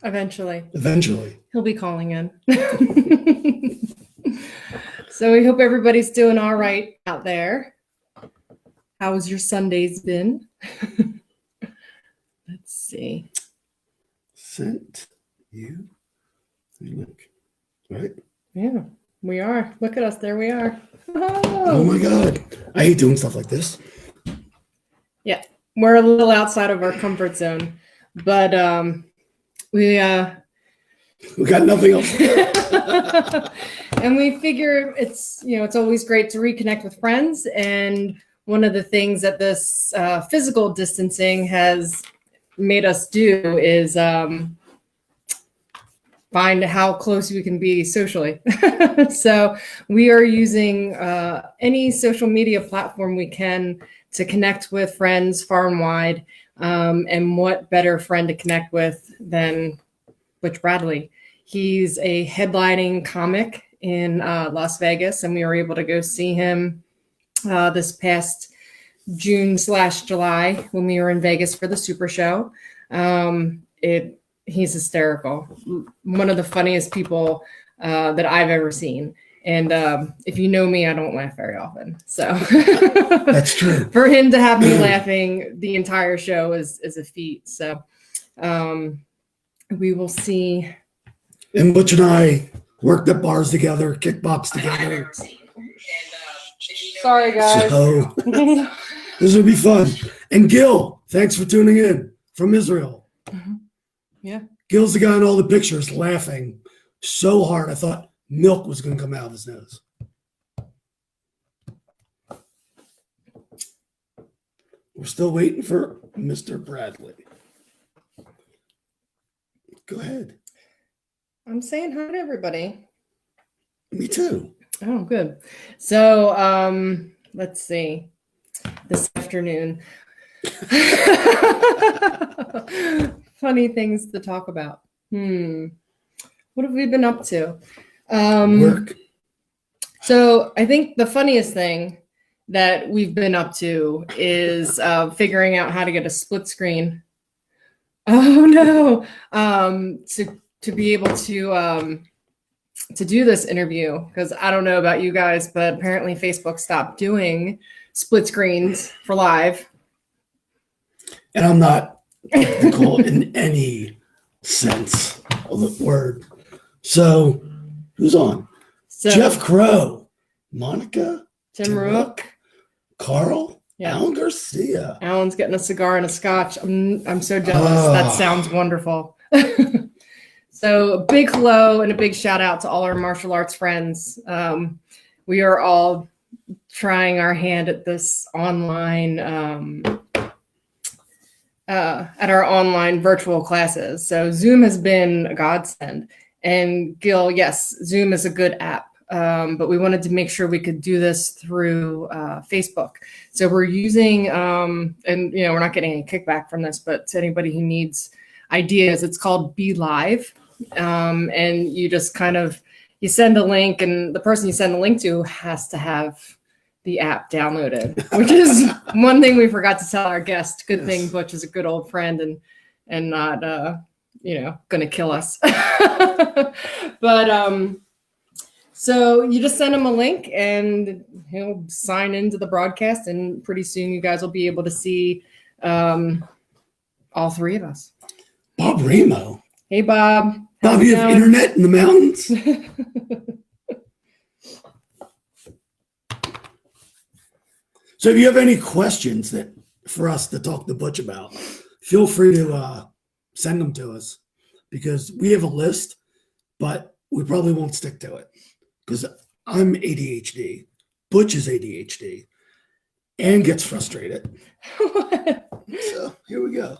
Eventually. Eventually. He'll be calling in. So we hope everybody's doing all right out there. How's your Sundays been? Let's see. Sent you the link. Right? Yeah, we are. Look at us. There we are. Oh my God. I hate doing stuff like this. Yeah, we're a little outside of our comfort zone, but we got nothing else to do. And we figure it's always great to reconnect with friends. And one of the things that this physical distancing has made us do is find how close we can be socially. So we are using any social media platform we can to connect with friends far and wide. And what better friend to connect with than Butch Bradley? He's a headlining comic in Las Vegas, and we were able to go see him this past June/July when we were in Vegas for the Super Show. He's hysterical. One of the funniest people that I've ever seen. And if you know me, I don't laugh very often. So that's true. For him to have me laughing the entire show is a feat. So we will see. And Butch and I worked at bars together, kickbox together. Sorry, guys. So this will be fun. And Gil, thanks for tuning in from Israel. Mm-hmm. Yeah. Gil's the guy in all the pictures laughing so hard I thought milk was going to come out of his nose. We're still waiting for Mr. Bradley. Go ahead. I'm saying hi to everybody. Me too. Oh, good. So let's see. This afternoon. Funny things to talk about. What have we been up to? Work. So I think the funniest thing that we've been up to is figuring out how to get a split screen. Oh no! To be able to do this interview, because I don't know about you guys, but apparently Facebook stopped doing split screens for live. And I'm not technical in any sense of the word. So who's on? Jeff Crow, Monica, Tim Rook, Carl, Alan Garcia. Alan's getting a cigar and a scotch. I'm so jealous. That sounds wonderful. So a big hello and a big shout out to all our martial arts friends. We are all trying our hand at this online, at our online virtual classes. So Zoom has been a godsend. And Gil, yes, Zoom is a good app. But we wanted to make sure we could do this through Facebook. So we're using, and we're not getting any kickback from this, but to anybody who needs ideas, it's called Be Live. And you just you send a link, and the person you send the link to has to have the app downloaded, which is one thing we forgot to tell our guest. Good thing Butch is a good old friend and not, going to kill us. But, so you just send him a link and he'll sign into the broadcast, and pretty soon you guys will be able to see all three of us. Bob Ramo. Hey, Bob. Bob, you have internet in the mountains? So if you have any questions for us to talk to Butch about, feel free to send them to us, because we have a list, but we probably won't stick to it. Because I'm ADHD, Butch is ADHD, and gets frustrated. So here we go.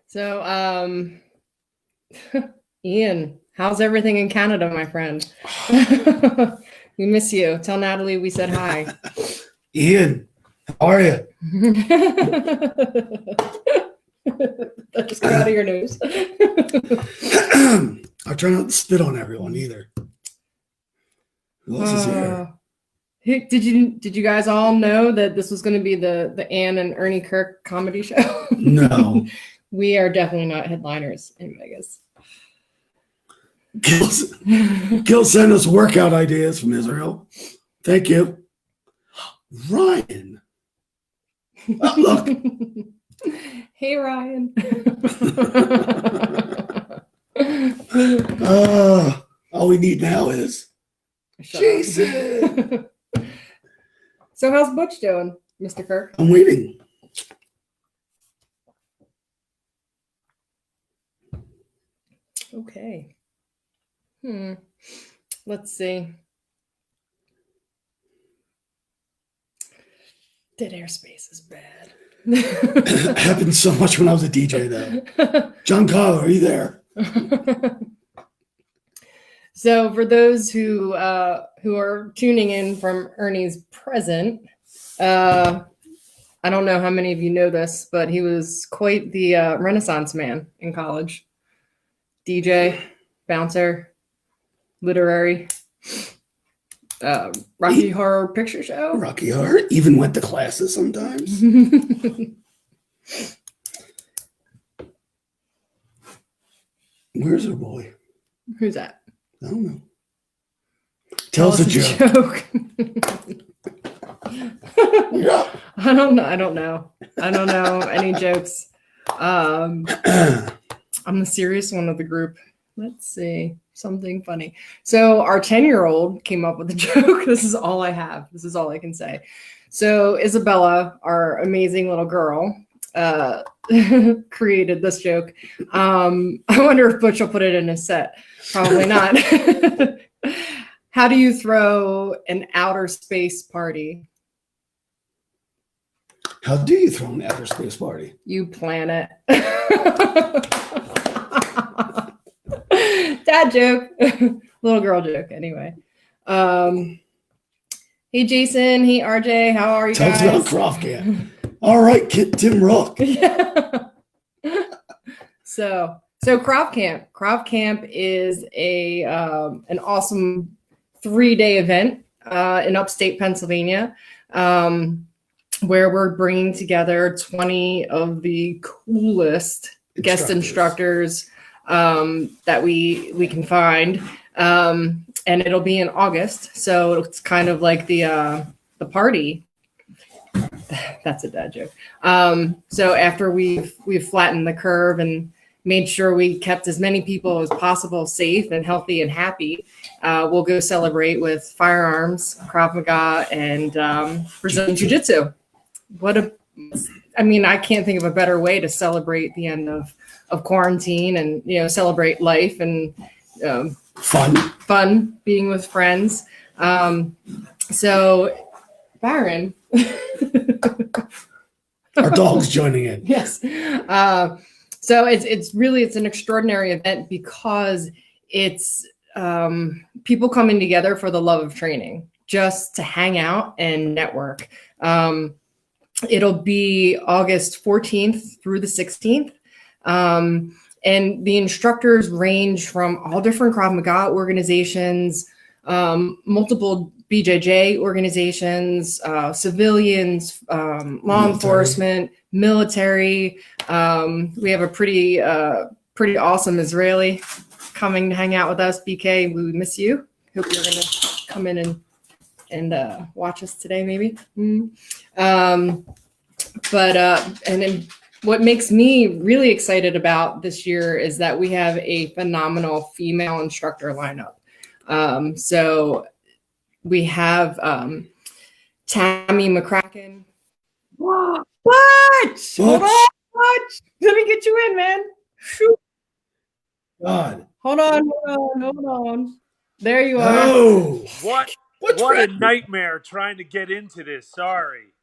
So, Ian, how's everything in Canada, my friend? We miss you. Tell Natalie we said hi. Ian, how are you? That just got out of your nose. I try not to spit on everyone either. Who else is here? Did you guys all know that this was going to be the Anne and Ernie Kirk comedy show? No. We are definitely not headliners in Vegas. Gil sent us workout ideas from Israel. Thank you. Ryan. Oh, look. Hey, Ryan. All we need now is Jason. So how's Butch doing, Mr. Kirk? I'm waiting. Okay. Let's see. Dead airspace is bad. It happened so much when I was a DJ, though. John Carlo, are you there? So for those who are tuning in from Ernie's present, I don't know how many of you know this, but he was quite the Renaissance man in college. DJ, bouncer, literary, Rocky Horror Picture Show. Rocky Horror, even went to classes sometimes. Where's our boy? Who's that? I don't know. Tell us a joke. Yeah. I don't know. I don't know any jokes. I'm the serious one of the group. Let's see. Something funny. So our 10-year-old came up with a joke. This is all I have. This is all I can say. So Isabella, our amazing little girl, created this joke. I wonder if Butch will put it in his set. Probably not. How do you throw an outer space party? How do you throw an outer space party? You plan it. Dad joke. Little girl joke, anyway. Hey, Jason. Hey, RJ. How are you guys? Talks about Croft Camp. All right, Kit Tim Rook. Yeah. So Croft Camp. Croft Camp is an awesome 3-day event in upstate Pennsylvania, where we're bringing together 20 of the coolest guest instructors that we can find, and it'll be in August. So it's kind of like the party. That's a dad joke. So after we've flattened the curve and made sure we kept as many people as possible safe and healthy and happy, we'll go celebrate with firearms, Krav Maga, and Brazilian Jiu-Jitsu. I can't think of a better way to celebrate the end of quarantine and, celebrate life and fun being with friends. So Byron, our dog's joining in. Yes. So it's an extraordinary event because it's people coming together for the love of training, just to hang out and network. It'll be August 14th through the 16th. And the instructors range from all different Krav Maga organizations, multiple BJJ organizations, civilians, law enforcement, military. We have a pretty awesome Israeli coming to hang out with us. BK, we miss you. Hope you're going to come in and watch us today, maybe. And then what makes me really excited about this year is that we have a phenomenal female instructor lineup. So we have Tammy McCracken. What? Hold on, Butch. Let me get you in, man. Shoot. God. Hold on. There you are. Oh, what a nightmare trying to get into this. Sorry.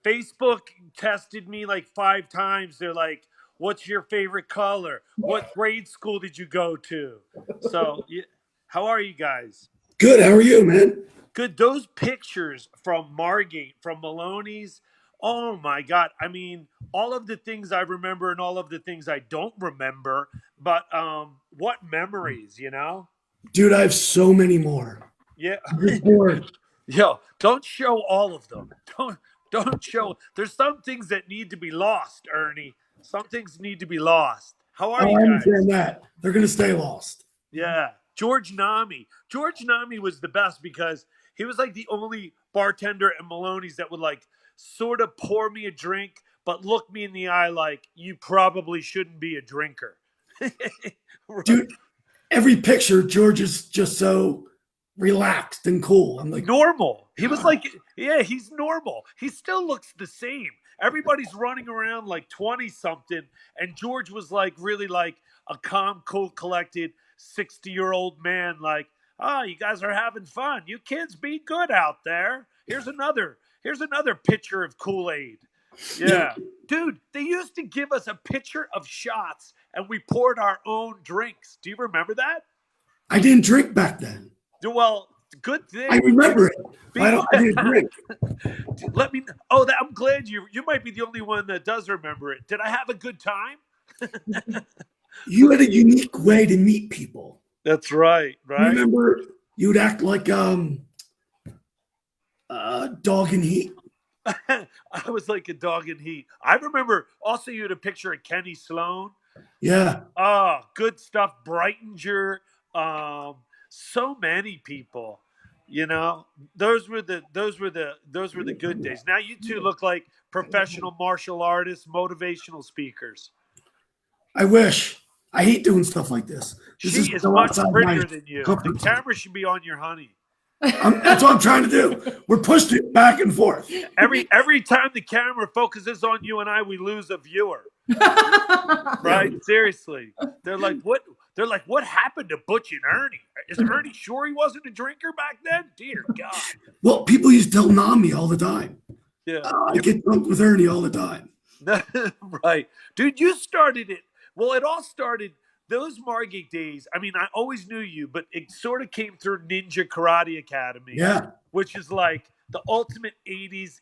Facebook tested me like 5 times. They're like, what's your favorite color? What grade school did you go to? So, how are you guys? Good. How are you, man? Good. Those pictures from Margate, from Maloney's, oh my God. I mean, all of the things I remember and all of the things I don't remember, but what memories, Dude, I have so many more. Yeah. Bored. Yo, don't show all of them. Don't show. There's some things that need to be lost, Ernie. Some things need to be lost. How are Oh, you I guys? understand that. They're going to stay lost. Yeah. George Nami. George Nami was the best because he was like the only bartender at Maloney's that would like sort of pour me a drink, but look me in the eye like you probably shouldn't be a drinker. Right. Dude, every picture, George is just so relaxed and cool. I'm like, Normal. He was God. like, yeah, he's normal. He still looks the same. Everybody's running around like 20 something. And George was like, really like a calm, cool, collected 60-year-old man. Like, oh, you guys are having fun. You kids be good out there. Here's another pitcher of Kool-Aid. Yeah. Dude, they used to give us a pitcher of shots and we poured our own drinks. Do you remember that? I didn't drink back then. Well, good thing. I remember it. I didn't drink. Let me. Oh, I'm glad you might be the only one that does remember it. Did I have a good time? You had a unique way to meet people. That's right. You Right. remember you'd act like dog in heat. I was like a dog in heat. I remember also you had a picture of Kenny Sloan. Yeah. Oh, good stuff. Breitinger. So many people. You know, those were the good days. Now you two look like professional martial artists, motivational speakers. I wish. I hate doing stuff like this. This She is so much outside prettier my than you. comfort The zone. camera should be on your honey. That's what I'm trying to do. We're pushing it back and forth. Every time the camera focuses on you and I, we lose a viewer. Right. Right? Seriously. They're like, what happened to Butch and Ernie? Is Ernie sure he wasn't a drinker back then? Dear God. Well, people used to tell Nami all the time. Yeah. I get drunk with Ernie all the time. Right. Dude, you started it. Well, it all started those Margate days. I mean, I always knew you, but it sort of came through Ninja Karate Academy, Yeah. which is like the ultimate 80s,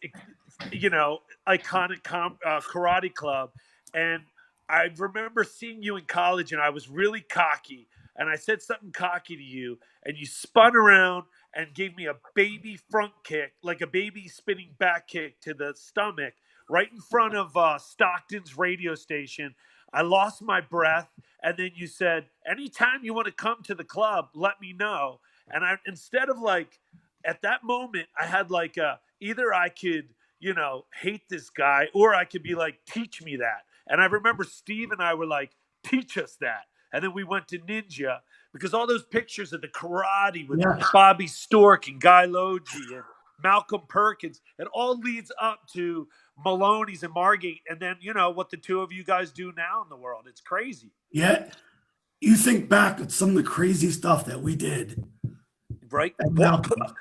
iconic karate club. And I remember seeing you in college and I was really cocky. And I said something cocky to you and you spun around and gave me a baby front kick, like a baby spinning back kick to the stomach right in front of Stockton's radio station. I lost my breath. And then you said, anytime you want to come to the club, let me know. And instead of like, at that moment, I had like either I could, hate this guy or I could be like, teach me that. And I remember Steve and I were like, teach us that. And then we went to Ninja because all those pictures of the karate with Bobby Stork and Guy Logie and Malcolm Perkins, it all leads up to Maloney's and Margate. And then, what the two of you guys do now in the world. It's crazy. Yeah. You think back at some of the crazy stuff that we did. Right?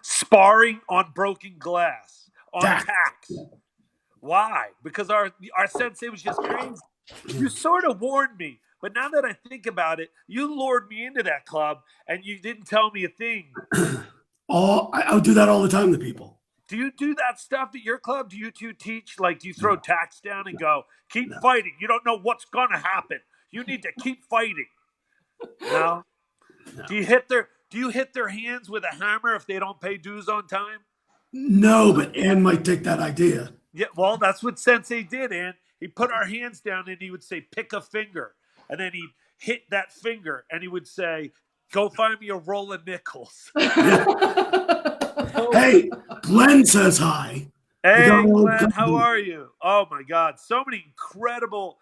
Sparring on broken glass, on tacks. Why? Because our sensei was just crazy. You sort of warned me, but now that I think about it, you lured me into that club and you didn't tell me a thing. I would do that all the time to people. Do you do that stuff at your club? Do you two teach? Like, do you throw tacks down and go, keep fighting? You don't know what's going to happen. You need to keep fighting. No? Do you hit their hands with a hammer if they don't pay dues on time? No, but Ann might take that idea. Yeah, well, that's what Sensei did, Ann. He put our hands down and he would say, pick a finger. And then he'd hit that finger and he would say, go find me a roll of nickels. Hey, Glenn says hi. Hey, Glenn, how are you? Oh, my God. So many incredible,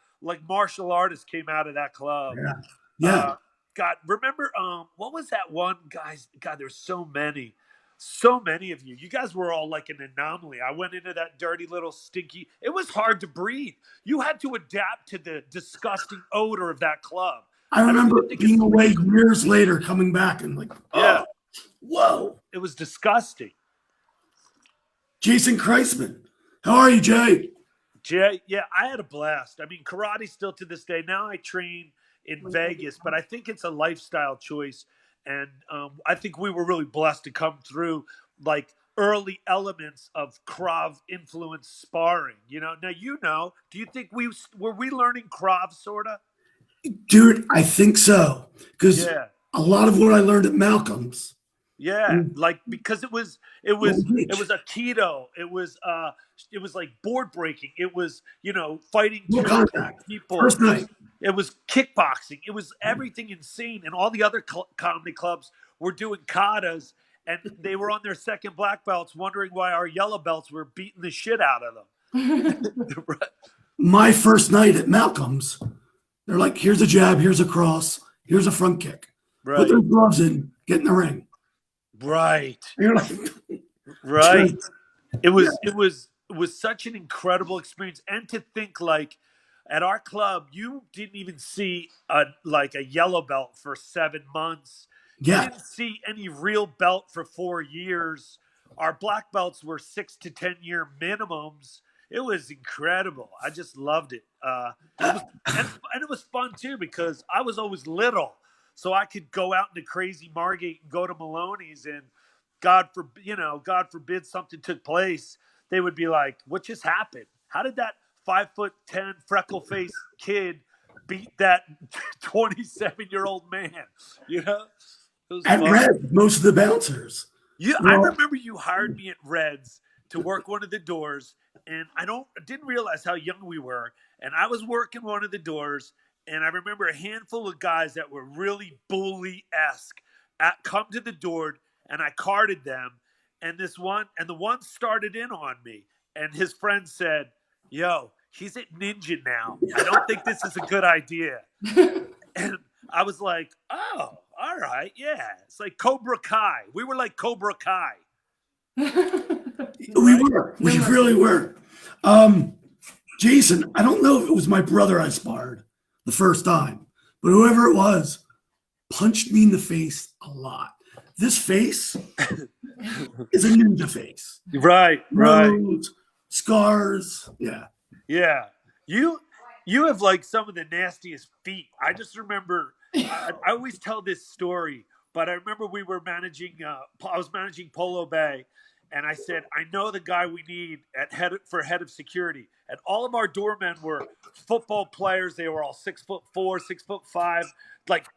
martial artists came out of that club. Yeah. God, remember, what was that one, guys? God, there's so many. So many of you. You guys were all like an anomaly. I went into that dirty little stinky. It was hard to breathe. You had to adapt to the disgusting odor of that club. I remember being away years later, coming back and whoa. It was disgusting. Jason Kreisman. How are you, Jay? Jay, yeah, I had a blast. I mean, karate still to this day. Now I train in Vegas, but I think it's a lifestyle choice. And I think we were really blessed to come through early elements of Krav influenced sparring. Now do you think were we learning Krav sorta? Dude, I think so. Because a lot of what I learned at Malcolm's Yeah, like because it was it Long was it Beach. was a keto. It was like board breaking. It was, fighting No to attack contact. people. First night. It was kickboxing. It was everything insane. And all the other comedy clubs were doing katas, and they were on their second black belts, wondering why our yellow belts were beating the shit out of them. My first night at Malcolm's, they're like, here's a jab, here's a cross, here's a front kick. Put Right, those gloves in, get in the ring. right, And you're like, right. It yeah, was such an incredible experience, and to think like at our club, you didn't even see a yellow belt for 7 months. You yeah. didn't see any real belt for 4 years. Our black belts were 6 to 10 year minimums. It was incredible. I just loved it. It was and it was fun too because I was always little, so I could go out into crazy Margate and go to Maloney's, and God forbid something took place, they would be like, "What just happened? How did that 5'10" freckle faced kid beat that 27-year-old man?" You know, it was At fun. Red, most of the bouncers. I Well, remember you hired me at Reds to work one of the doors, and didn't realize how young we were. And I was working one of the doors, and I remember a handful of guys that were really bully-esque come to the door, and I carded them. And the one started in on me, and his friend said, "Yo, he's at Ninja now. I don't think this is a good idea." And I was like, "Oh, all right, yeah." It's like Cobra Kai. We were like Cobra Kai. we really were. Jason, I don't know if it was my brother I sparred the first time, but whoever it was punched me in the face a lot. This face is a ninja face. Right. Nose, scars. Yeah. Yeah. You have like some of the nastiest feet. I just remember I always tell this story, but I remember we were managing I was managing Polo Bay, and I said, "I know the guy we need for head of security." And all of our doormen were football players. They were all 6'4", 6'5", like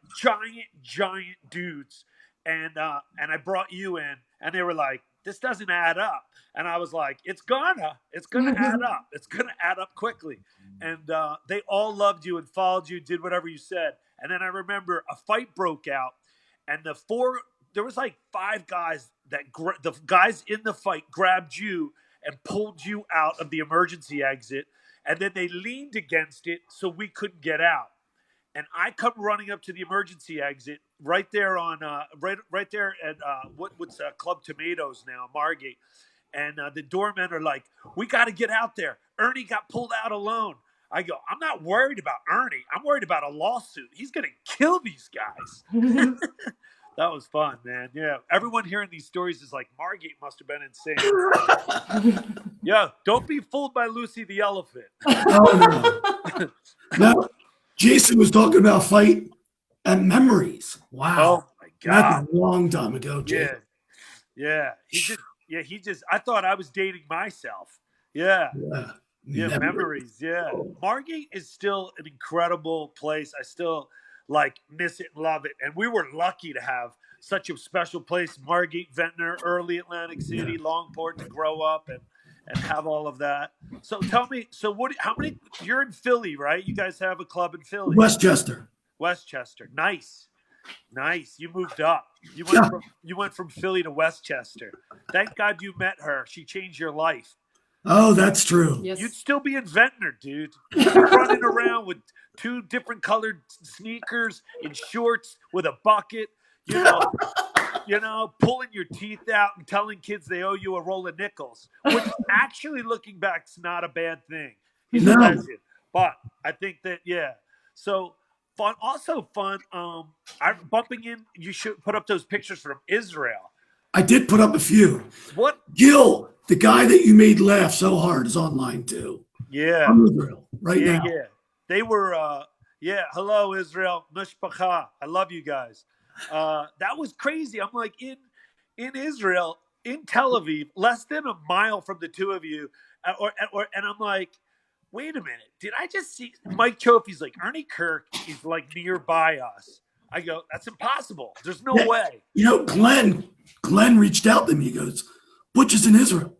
giant dudes. And I brought you in, and they were like, "This doesn't add up." And I was like, it's gonna add up. It's gonna add up quickly. And they all loved you and followed you, did whatever you said. And then I remember a fight broke out, and there was like 5 guys the guys in the fight grabbed you and pulled you out of the emergency exit, and then they leaned against it so we couldn't get out. And I come running up to the emergency exit right there on right there at what's Club Tomatoes now, Margate. And the doormen are like, "We got to get out there. Ernie got pulled out alone." I go, "I'm not worried about Ernie. I'm worried about a lawsuit. He's going to kill these guys." That was fun, man. Yeah. Everyone hearing these stories is like, Margate must have been insane. Yeah. Don't be fooled by Lucy the elephant. Oh, no. No. Jason was talking about fight and memories. Wow. Oh my God. That's a long time ago, Jason. Yeah. He just I thought I was dating myself. Yeah. Yeah, memories. Yeah. Margate is still an incredible place. I still miss it and love it. And we were lucky to have such a special place, Margate, Ventnor, early Atlantic City, Longport, to grow up and have all of that. So tell me, how many, you're in Philly, right? You guys have a club in Philly. Westchester. Nice. You moved up. You went from Philly to Westchester. Thank God you met her. She changed your life. Oh, that's true. Yes. You'd still be in Ventnor, dude. You'd be running around with 2 different colored sneakers and shorts with a bucket, pulling your teeth out and telling kids they owe you a roll of nickels, which actually, looking back, is not a bad thing. He's a legend. But I think that, yeah. So fun. Also fun. I'm bumping in. You should put up those pictures from Israel. I did put up a few. What? Gil, the guy that you made laugh so hard, is online too. Yeah. From Israel now. Yeah. They were, hello, Israel. Mishpacha. I love you guys. That was crazy. I'm like, in Israel, in Tel Aviv, less than a mile from the two of you. And I'm like, wait a minute. Did I just see Mike Chofie's like, Ernie Kirk is like nearby us? I go, that's impossible. There's no Yeah. way. You know, Glenn reached out to me. He goes, Butch is in Israel.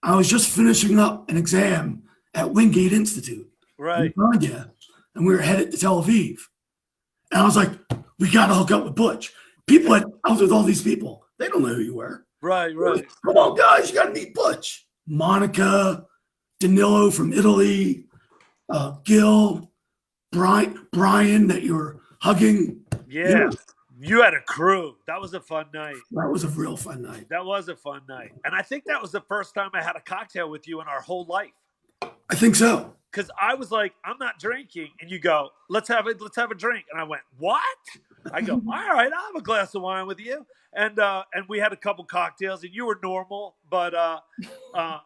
I was just finishing up an exam at Wingate Institute in Right. Georgia, and we were headed to Tel Aviv. And I was like, we got to hook up with Butch. I was with all these people. They don't know who you were. Right. Like, come on, guys, you got to meet Butch. Monica, Danilo from Italy, Gil, Brian that you were hugging. Yeah. You had a crew. That was a fun night. That was a real fun night. That was a fun night. And I think that was the first time I had a cocktail with you in our whole life. I think so. Because I was like, I'm not drinking. And you go, let's have a drink. And I went, what? I go, all right, I'll have a glass of wine with you. And we had a couple cocktails, and you were normal, but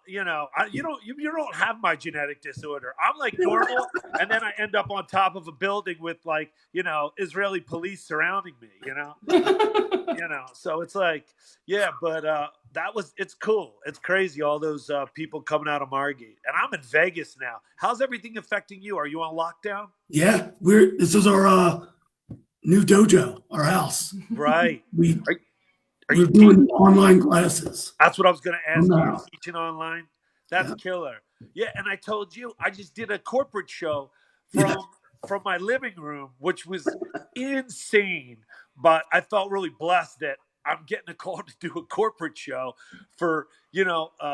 you don't have my genetic disorder. I'm like normal, and then I end up on top of a building with like, Israeli police surrounding me, so it's like, yeah, but it's cool. It's crazy. All those people coming out of Margate, and I'm in Vegas now. How's everything affecting you? Are you on lockdown? Yeah, this is our new dojo, our house. Right. We're doing online classes. That's what I was going to ask you. You're teaching online? That's killer. Yeah, and I told you, I just did a corporate show from my living room, which was insane. But I felt really blessed that I'm getting a call to do a corporate show for,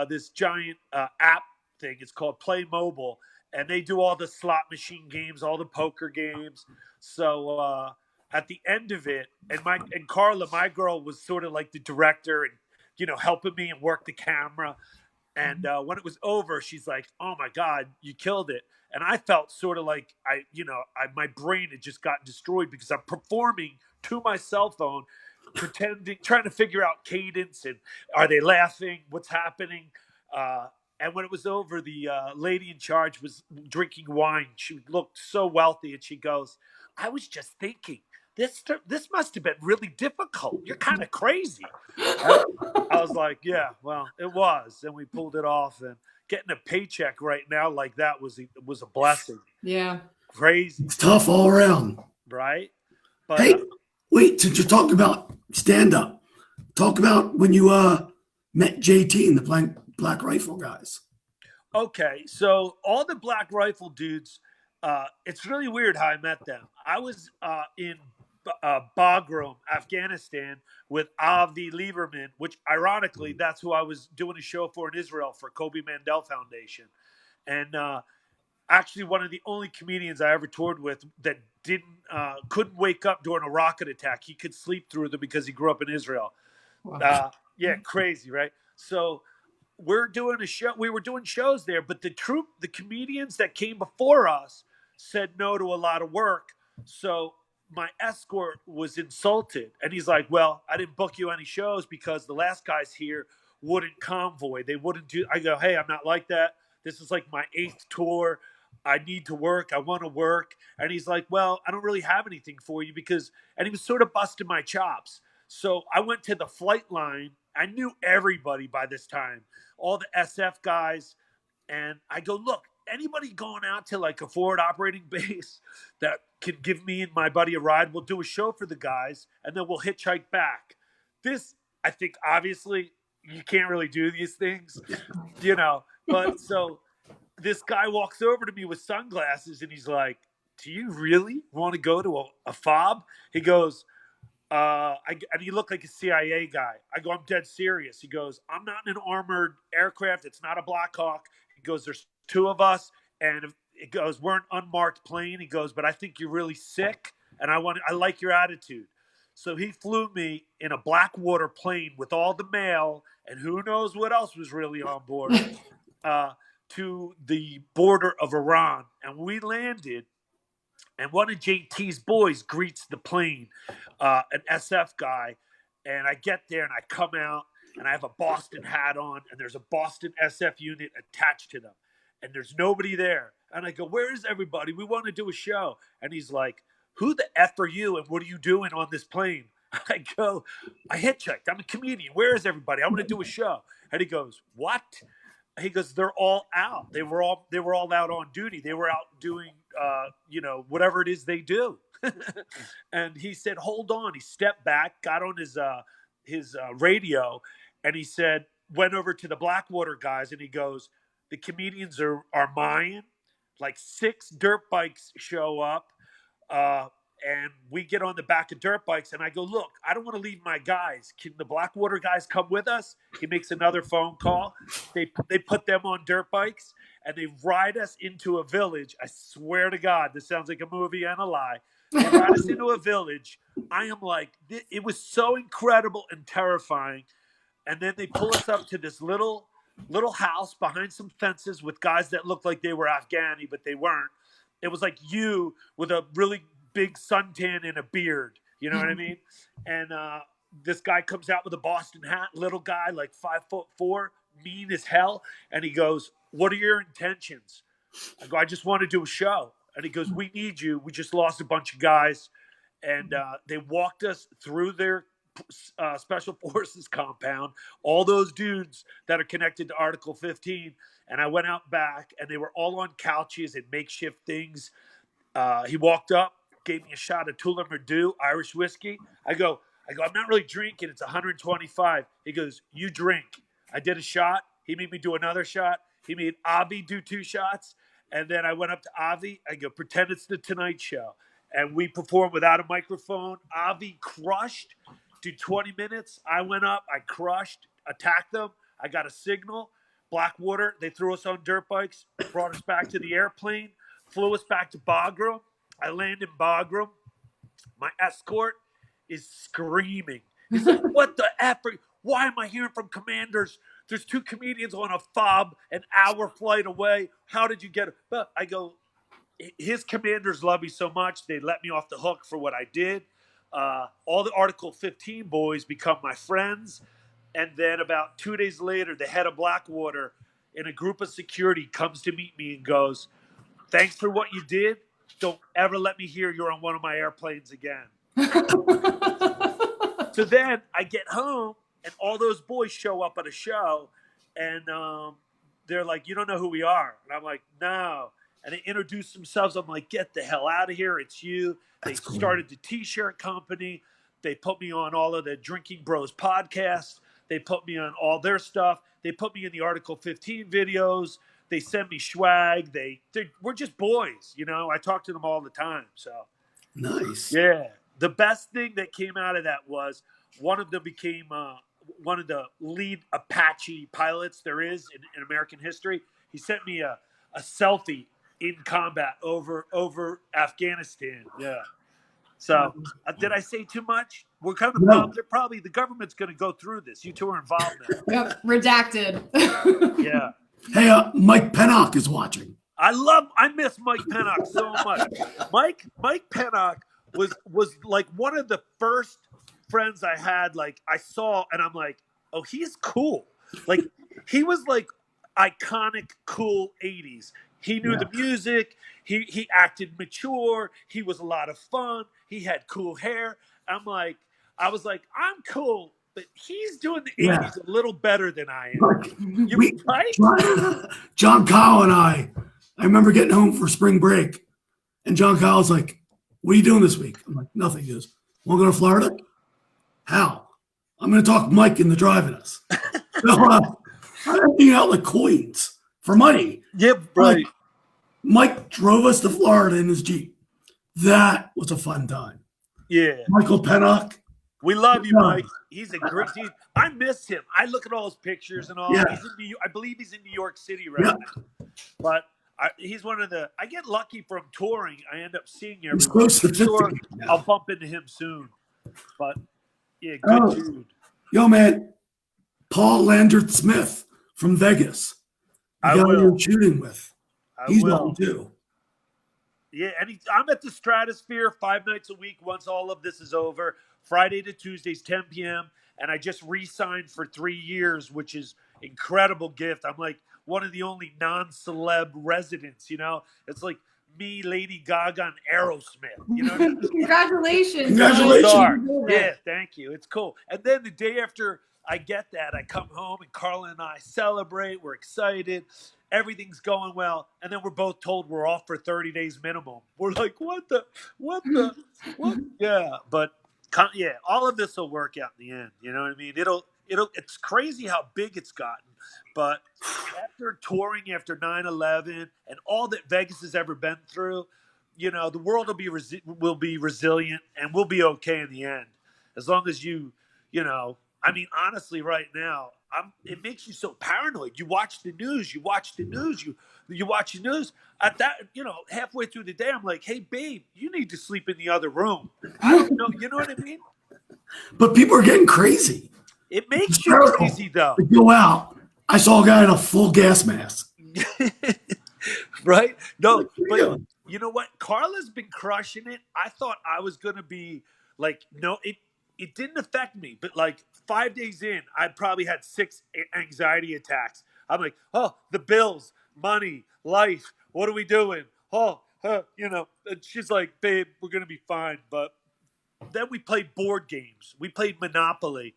this giant app thing. It's called Play Mobile. And they do all the slot machine games, all the poker games. So at the end of it, and Carla, my girl, was sort of like the director and, helping me and work the camera. And when it was over, she's like, "Oh my God, you killed it!" And I felt sort of like my brain had just gotten destroyed because I'm performing to my cell phone, trying to figure out cadence and are they laughing? What's happening? And when it was over, the lady in charge was drinking wine. She looked so wealthy, and she goes, "I was just thinking, this must have been really difficult. You're kind of crazy." I was like, yeah, well, it was. And we pulled it off. And getting a paycheck right now like that was a blessing. Yeah. Crazy. It's tough all around. Right? But, hey, wait, since you're talking about stand-up, talk about when you met JT and the Black Rifle guys. Okay, so all the Black Rifle dudes, it's really weird how I met them. I was in Bagram, Afghanistan, with Avi Lieberman, which ironically, that's who I was doing a show for in Israel for Kobe Mandel Foundation. And actually one of the only comedians I ever toured with that couldn't wake up during a rocket attack. He could sleep through them because he grew up in Israel. Wow. Yeah, crazy, right? So we're doing a show. We were doing shows there, but the comedians that came before us said no to a lot of work. So my escort was insulted, and he's like, "Well, I didn't book you any shows because the last guys here wouldn't convoy. They wouldn't do." I go, "Hey, I'm not like that. This is like my 8th tour. I need to work. I want to work." And he's like, "Well, I don't really have anything for you because," and he was sort of busting my chops. So I went to the flight line. I knew everybody by this time, all the SF guys. And I go, "Look, anybody going out to like a forward operating base that can give me and my buddy a ride? We'll do a show for the guys and then we'll hitchhike back." This, I think, obviously, you can't really do these things, But so this guy walks over to me with sunglasses and he's like, "Do you really want to go to a fob?" He goes, and he looked like a CIA guy. I go, "I'm dead serious." He goes, "I'm not in an armored aircraft. It's not a Black Hawk." He goes, "There's 2 of us." And it goes, "We're an unmarked plane." He goes, "But I think you're really sick. And I like your attitude." So he flew me in a Blackwater plane with all the mail and who knows what else was really on board to the border of Iran. And we landed. And one of JT's boys greets the plane, an SF guy. And I get there and I come out and I have a Boston hat on and there's a Boston SF unit attached to them. And there's nobody there. And I go, "Where is everybody? We want to do a show." And he's like, "Who the F are you and what are you doing on this plane?" I go, "I hitchhiked. I'm a comedian. Where is everybody? I want to do a show." And he goes, "What?" He goes, "They're all out. They were all out on duty. They were out doing, whatever it is they do." And he said, hold on. He stepped back, got on his radio, and he said, went over to the Blackwater guys, and he goes, the comedians are Mayan. Like 6 dirt bikes show up, and we get on the back of dirt bikes, and I go, look, I don't want to leave my guys. Can the Blackwater guys come with us? He makes another phone call. They put them on dirt bikes, and they ride us into a village. I swear to God, this sounds like a movie and a lie. They ride us into a village. I am like, it was so incredible and terrifying. And then they pull us up to this little house behind some fences with guys that looked like they were Afghani, but they weren't. It was like you with a really big suntan and a beard. You know what I mean? And this guy comes out with a Boston hat, little guy, like 5'4", mean as hell. And he goes, what are your intentions? I go, I just want to do a show. And he goes, we need you. We just lost a bunch of guys. And they walked us through their Special Forces compound, all those dudes that are connected to Article 15. And I went out back, and they were all on couches and makeshift things. He walked up, gave me a shot of Tula Merdu, Irish whiskey. I go, I'm not really drinking. It's 125. He goes, you drink. I did a shot. He made me do another shot. He made Avi do 2 shots. And then I went up to Avi. I go, pretend it's the Tonight Show. And we performed without a microphone. Avi crushed. Do 20 minutes. I went up. I crushed. Attacked them. I got a signal. Blackwater. They threw us on dirt bikes. Brought us back to the airplane. Flew us back to Bagram. I land in Bagram. My escort is screaming. He's like, what the F? Why am I hearing from commanders? There's 2 comedians on a fob an hour flight away. How did you get it? But I go, his commanders love me so much, they let me off the hook for what I did. All the Article 15 boys become my friends. And then about 2 days later, the head of Blackwater in a group of security comes to meet me and goes, thanks for what you did. Don't ever let me hear you're on one of my airplanes again. So then I get home, and all those boys show up at a show, and they're like, you don't know who we are. And I'm like, no. And they introduce themselves. I'm like, get the hell out of here. It's you. They started the T-shirt company. They put me on all of the Drinking Bros podcasts. They put me on all their stuff. They put me in the Article 15 videos. They send me swag. We're just boys, you know. I talk to them all the time. So Nice. yeah. The best thing that came out of that was one of them became one of the lead Apache pilots there is in American history. He sent me a selfie in combat over Afghanistan. Yeah. So did I say too much? We're kind of probably the government's going to go through this. You two are involved now. Yep, redacted. Yeah. Hey, Mike Pennock is watching. I miss Mike Pennock so much. Mike Pennock was like one of the first friends I had, like I saw, and I'm like, oh, he's cool. Like he was like iconic, cool 80s. He knew the music. He acted mature. He was a lot of fun. He had cool hair. I was like, I'm cool, but he's doing the 80s a little better than I am. Right? John Kyle and I remember getting home for spring break, and John Kyle's like, what are you doing this week? I'm like, nothing. He goes, want to go to Florida? How? I'm going to talk Mike into driving us. So, I'm hanging out like coins for money. Yep, right. Like, Mike drove us to Florida in his Jeep. That was a fun time. Yeah. Michael Pennock. We love you, Mike. He's a great dude. I miss him. I look at all his pictures and all. Yeah. He's in New York. I believe he's in New York City right now. But he's one of the. I get lucky from touring. I end up seeing him. He's close to 50 sure now. I'll bump into him soon. But yeah, good dude. Yo, man, Paul Landreth Smith from Vegas. The guy you're shooting with. He's one too. Yeah, and I'm at the Stratosphere 5 nights a week once all of this is over. Friday to Tuesdays, 10 p.m. And I just re-signed for 3 years, which is incredible gift. I'm like one of the only non-celeb residents, you know? It's like me, Lady Gaga, and Aerosmith. You know what I mean? Congratulations. Congratulations. Yeah, thank you. It's cool. And then the day after I get that. I come home and Carla and I celebrate. We're excited. Everything's going well. And then we're both told we're off for 30 days minimum. We're like, what? Yeah. But yeah, all of this will work out in the end. You know what I mean? It's crazy how big it's gotten. But after touring after 9/11 and all that Vegas has ever been through, you know, the world will be resilient and we'll be okay in the end. As long as you know, I mean, honestly, right now, it makes you so paranoid. You watch the news. You watch the news. You watch the news. At that, you know, halfway through the day, I'm like, hey, babe, you need to sleep in the other room. I don't know. You know what I mean? But people are getting crazy. It makes you crazy, though. To go out. I saw a guy in a full gas mask. Right? No, but you know what? Carla's been crushing it. I thought I was going to be like, no, it didn't affect me. But like 5 days in, I probably had 6 anxiety attacks. I'm like, oh, the bills, money, life. What are we doing? Oh, you know, and she's like, babe, we're going to be fine. But then we played board games. We played Monopoly.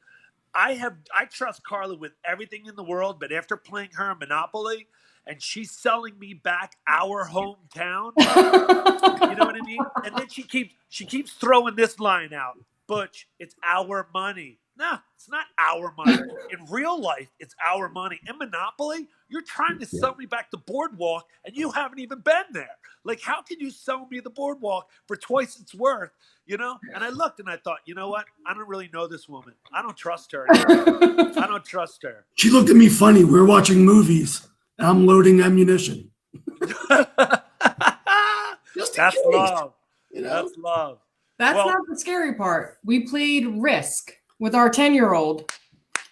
I trust Carla with everything in the world, but after playing her in Monopoly and she's selling me back our hometown, you know what I mean? And then she keeps throwing this line out. Butch, it's our money. No, it's not our money. In real life, it's our money. In Monopoly, you're trying to sell me back the boardwalk and you haven't even been there. Like, how can you sell me the boardwalk for twice its worth? You know? And I looked and I thought, you know what? I don't really know this woman. I don't trust her anymore. I don't trust her. She looked at me funny. We were watching movies. And I'm loading ammunition. That's love. You know? That's love. That's not the scary part. We played Risk with our 10-year-old,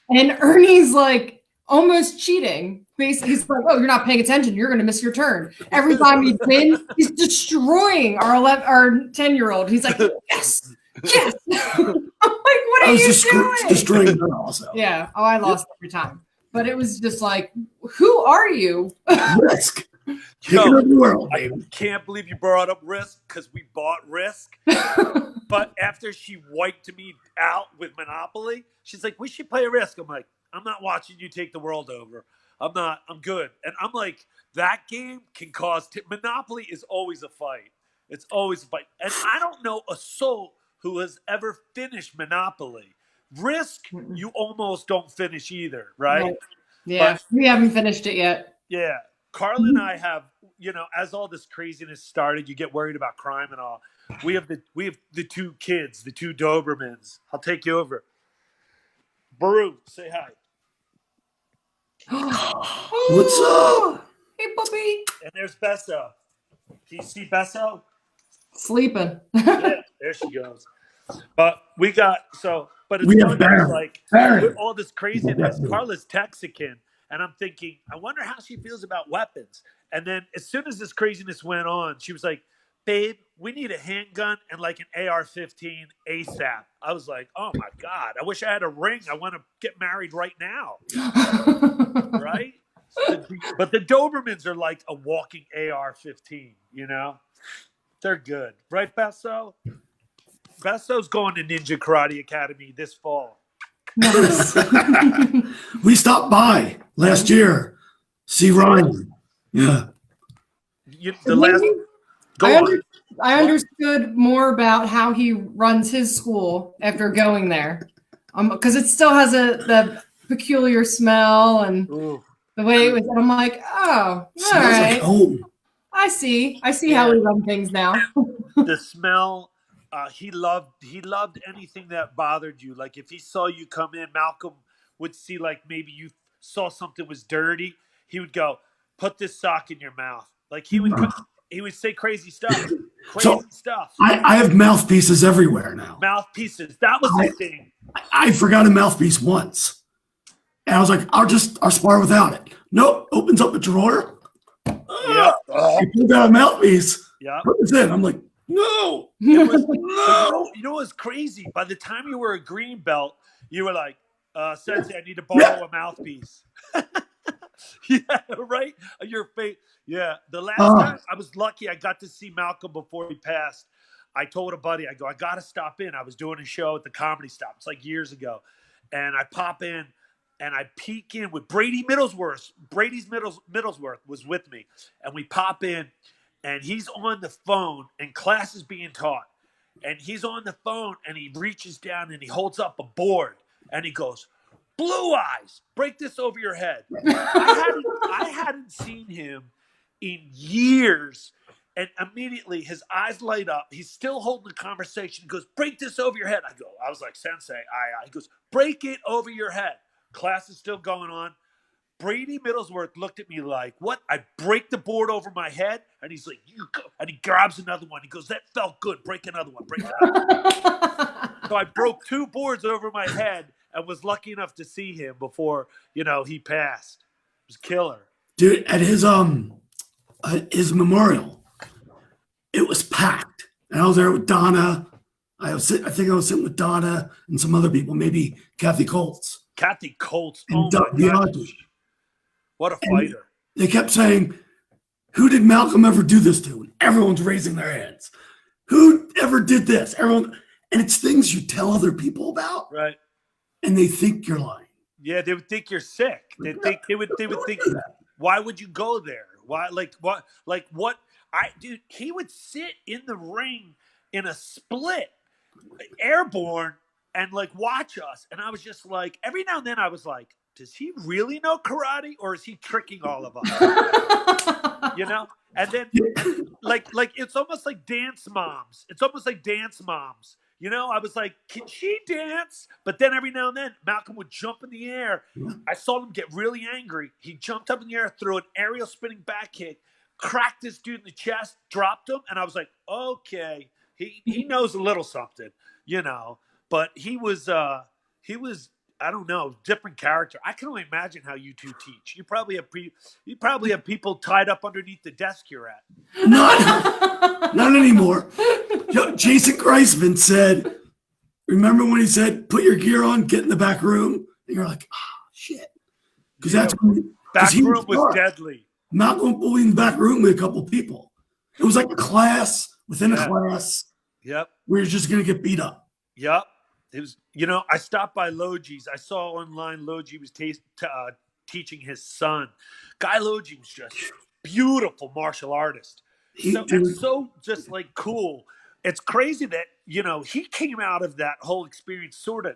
and Ernie's like almost cheating. Basically, he's like, "Oh, you're not paying attention. You're going to miss your turn." Every time he wins, he's destroying our 10-year-old. He's like, "Yes, yes." I'm like, "What are you doing?" Destroying her also. Yeah. Oh, I lost every time. But it was just like, "Who are you?" Risk. The world, I can't believe you brought up Risk because we bought Risk. But after she wiped me out with Monopoly, she's like, we should play a Risk. I'm like, I'm not watching you take the world over. I'm good. And I'm like, that game can cause Monopoly is always a fight. It's always a fight. And I don't know a soul who has ever finished Monopoly. Risk, you almost don't finish either, right? Yeah, but we haven't finished it yet. Yeah. Carla and I have, you know, as all this craziness started, you get worried about crime and all. We have the 2 kids, the 2 Dobermans. I'll take you over. Baru, say hi. What's up? Hey, puppy. And there's Besso. Can you see Besso? Sleeping. Yeah, there she goes. But we have Baron. Like with all this craziness. Carla's Texican. And I'm thinking, I wonder how she feels about weapons. And then as soon as this craziness went on, she was like, babe, we need a handgun and like an AR-15 ASAP. I was like, oh my God, I wish I had a ring. I want to get married right now. Right? But the Dobermans are like a walking AR-15, you know? They're good. Right, Besso? Besso's going to Ninja Karate Academy this fall. We stopped by last year. See Ryan. Yeah. I understood more about how he runs his school after going there, because it still has the peculiar smell and the way it was. And I'm like, oh, all right. Like home. I see how we run things now. The smell. He loved anything that bothered you. Like if he saw you come in, Malcolm would see like maybe you saw something was dirty. He would go, put this sock in your mouth. Like he would say crazy stuff. Stuff. I have mouthpieces everywhere now. Mouthpieces. That was the thing. I forgot a mouthpiece once. And I was like, I'll spar without it. Nope. Opens up a drawer. Yeah. He pulled out a mouthpiece. Yeah. Put this in. I'm like, no. You know what's crazy? By the time you were a green belt, you were like, Sensei, I need to borrow a mouthpiece. Yeah, right? Your face. Yeah. The last time I was lucky, I got to see Malcolm before he passed. I told a buddy, I got to stop in. I was doing a show at the Comedy Stop. It's like years ago. and I pop in and I peek in with Brady Middlesworth. Middlesworth was with me, and we pop in, and he's on the phone, and class is being taught, and he's on the phone, and he reaches down and he holds up a board, and he goes, "Blue eyes, break this over your head." I hadn't seen him in years. And immediately his eyes light up. He's still holding the conversation. He goes, "Break this over your head." I was like, "Sensei, aye." He goes, "Break it over your head." Class is still going on. Brady Middlesworth looked at me like, "What?" I break the board over my head. And he's like, "You go." And he grabs another one. He goes, "That felt good. Break another one. Break another one." So I broke 2 boards over my head and was lucky enough to see him before, he passed. It was killer. Dude, at his memorial, it was packed. And I was there with Donna. I think I was sitting with Donna and some other people, maybe Kathy Colts. Kathy Colts. And Doug Bianchi. What a fighter. And they kept saying, "Who did Malcolm ever do this to?" And everyone's raising their hands. Who ever did this? Everyone. And it's things you tell other people about. Right. And they think you're lying. Yeah, they would think you're sick. They would think, why would you go there? Why, what? Dude, he would sit in the ring in a split, airborne, and watch us. And I was just like, every now and then I was like, does he really know karate, or is he tricking all of us? And then it's almost like dance moms. I was like, can she dance? But then every now and then, Malcolm would jump in the air. I saw him get really angry. He jumped up in the air, threw an aerial spinning back kick, cracked this dude in the chest, dropped him. And I was like, okay, he knows a little something, But he was, I don't know, different character. I can only imagine how you two teach. You probably have people tied up underneath the desk you're at. Not anymore. Jason Kreisman said, remember when he said, "Put your gear on, get in the back room"? And you're like, shit. Because that's when back room was deadly. Malcolm will be in the back room with a couple people. It was like a class within a class. Yep. We were just going to get beat up. Yep. It was, I stopped by Logi's. I saw online Logi was teaching his son. Guy Logi was just beautiful martial artist. So just cool. It's crazy that, he came out of that whole experience sort of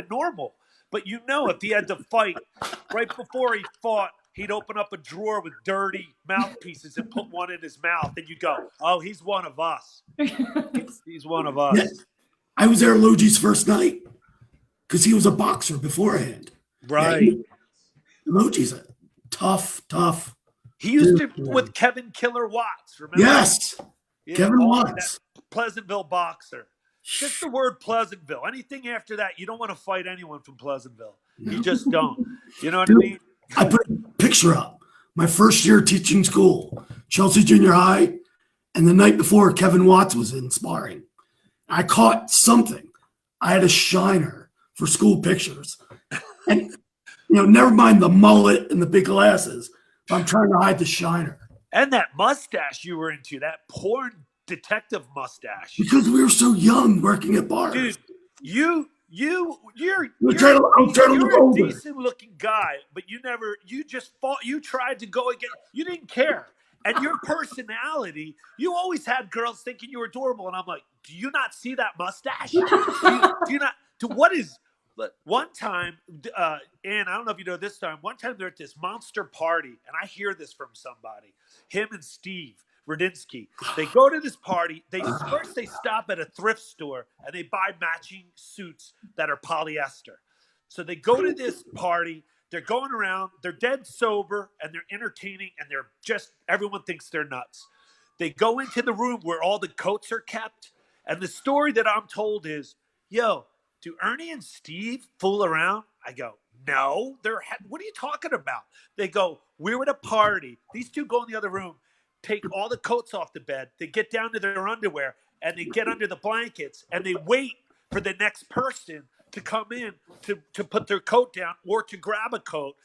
normal. But if he had to fight, right before he fought, he'd open up a drawer with dirty mouthpieces and put one in his mouth. And you go, oh, he's one of us. He's one of us. Yeah. I was there Logi's first night because he was a boxer beforehand. Right. Yeah, Logi's a tough. He used to with Kevin Killer Watts, remember? Yes. Yeah, Kevin Watts. Pleasantville boxer. Just the word Pleasantville. Anything after that, you don't want to fight anyone from Pleasantville. No. You just don't. You know what I mean? I put a picture up. My first year teaching school, Chelsea Junior High, and the night before, Kevin Watts was in sparring. I caught something. I had a shiner for school pictures. And, never mind the mullet and the big glasses. I'm trying to hide the shiner. And that mustache you were into, that porn detective mustache. Because we were so young working at bars. Dude, you're a decent looking guy, but you just fought, you tried to go again. You didn't care. And your personality, you always had girls thinking you were adorable. And I'm like, do you not see that mustache? Do you not? One time, and I don't know if you know this time, one time they're at this monster party, and I hear this from somebody, him and Steve Radinsky. They go to this party. First they stop at a thrift store, and they buy matching suits that are polyester. So they go to this party. They're going around, they're dead sober, and they're entertaining, and everyone thinks they're nuts. They go into the room where all the coats are kept, and the story that I'm told is, yo, do Ernie and Steve fool around? I go, no, what are you talking about? They go, we're at a party. These two go in the other room, take all the coats off the bed, they get down to their underwear, and they get under the blankets, and they wait for the next person to come in to put their coat down or to grab a coat.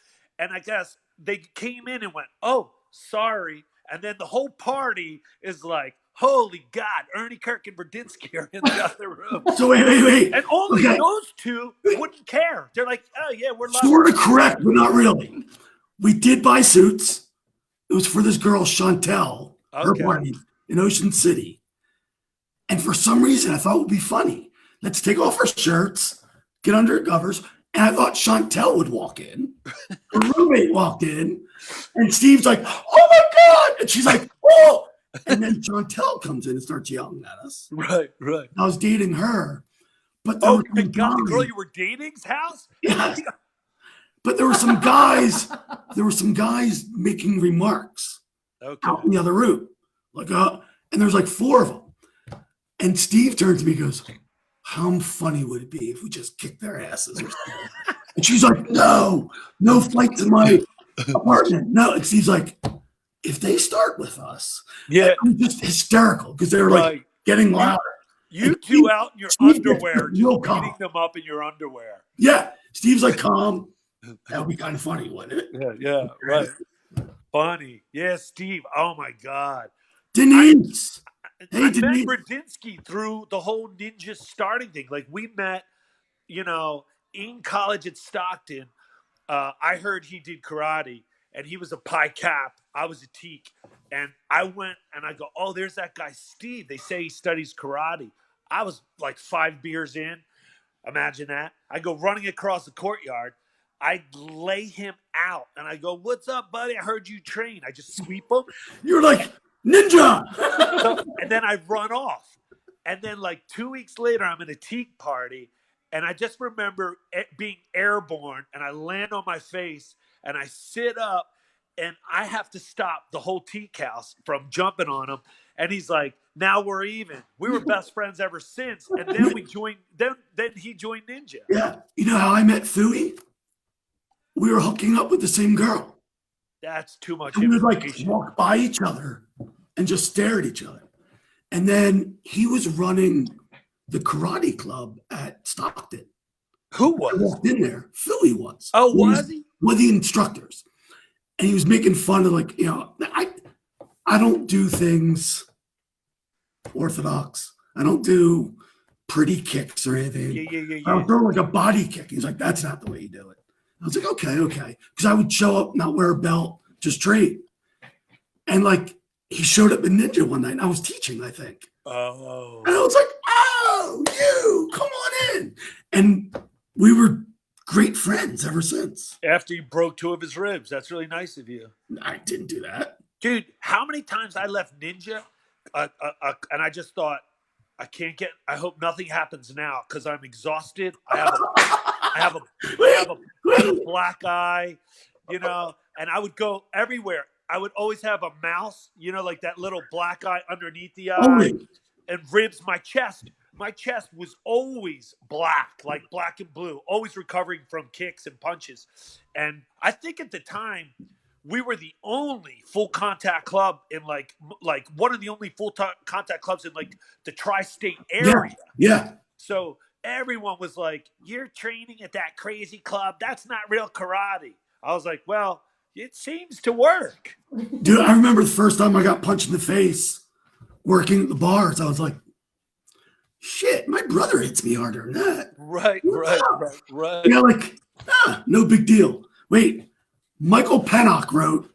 And I guess they came in and went, oh, sorry. And then the whole party is like, Holy God, Ernie Kirk and Verdinsky are in the other room. So wait. And only Okay. those two wouldn't care. They're like, oh, yeah, we're loving Sort it. of correct, but not really. We did buy suits. It was for this girl, Chantel, her Okay. party in Ocean City. And for some reason, I thought it would be funny. Let's take off our shirts, get under covers. And I thought Chantel would walk in. Her roommate walked in. And Steve's like, oh my God. And she's like, oh. And then Chantel comes in and starts yelling at us. Right. I was dating her. But there Oh, were my some God, the girl guys- you were dating's house? Yes. But there were some guys making remarks Okay. out in the other room. Like, and there's like 4 of them. And Steve turns to me and goes, how funny would it be if we just kicked their asses or something? And she's like, no flight to my apartment. No. And Steve's like, if they start with us, Yeah. it was just hysterical because they were like getting louder. You two out in your Steve gets underwear, real just calm. beating them up in your underwear. Yeah. Steve's like calm. That would be kind of funny, wouldn't it? Yeah, right. Funny. Yeah, Steve. Oh, my God. Denise. Hey, I met Denise. Brzezinski through the whole ninja starting thing. Like, we met, in college at Stockton. I heard he did karate, and he was a Pi Cap. I was a Teak. And I went and I go, oh, there's that guy, Steve. They say he studies karate. I was like 5 beers in. Imagine that. I go running across the courtyard. I lay him out, and I go, what's up, buddy? I heard you train. I just sweep him. You're like, ninja. And then I run off. And then like 2 weeks later, I'm in a teak party. And I just remember being airborne. And I land on my face. And I sit up. And I have to stop the whole teak house from jumping on him. And he's like, now we're even. We were best friends ever since. And then we joined. Then he joined Ninja. Yeah. You know how I met Fui? We were hooking up with the same girl. That's too much And we would like information. walk by each other and just stare at each other. And then he was running the karate club at Stockton. Who I was? walked in there. Philly was. Oh, was he? One of the instructors. And he was making fun of like, I don't do things orthodox. I don't do pretty kicks or anything. Yeah. I'll throw like a body kick. He's like, that's not the way you do it. I was like, okay. Because I would show up, not wear a belt, just train. And like, he showed up in Ninja one night and I was teaching, I think. Oh. And I was like, oh, you, come on in. And we were great friends ever since. After you broke 2 of his ribs. That's really nice of you. I didn't do that. Dude, how many times I left Ninja and I just thought, I hope nothing happens now because I'm exhausted. I have a black eye, and I would go everywhere. I would always have a mouse, like that little black eye underneath the eye and ribs. My chest was always black, like black and blue, always recovering from kicks and punches. And I think at the time we were the only full contact club in like one of the only full contact clubs in like the tri-state area. Yeah. So everyone was like, you're training at that crazy club. That's not real karate. I was like, well, it seems to work. Dude, I remember the first time I got punched in the face working at the bars. I was like, shit, my brother hits me harder than that. Right. Like, no big deal. Wait, Michael Pennock wrote,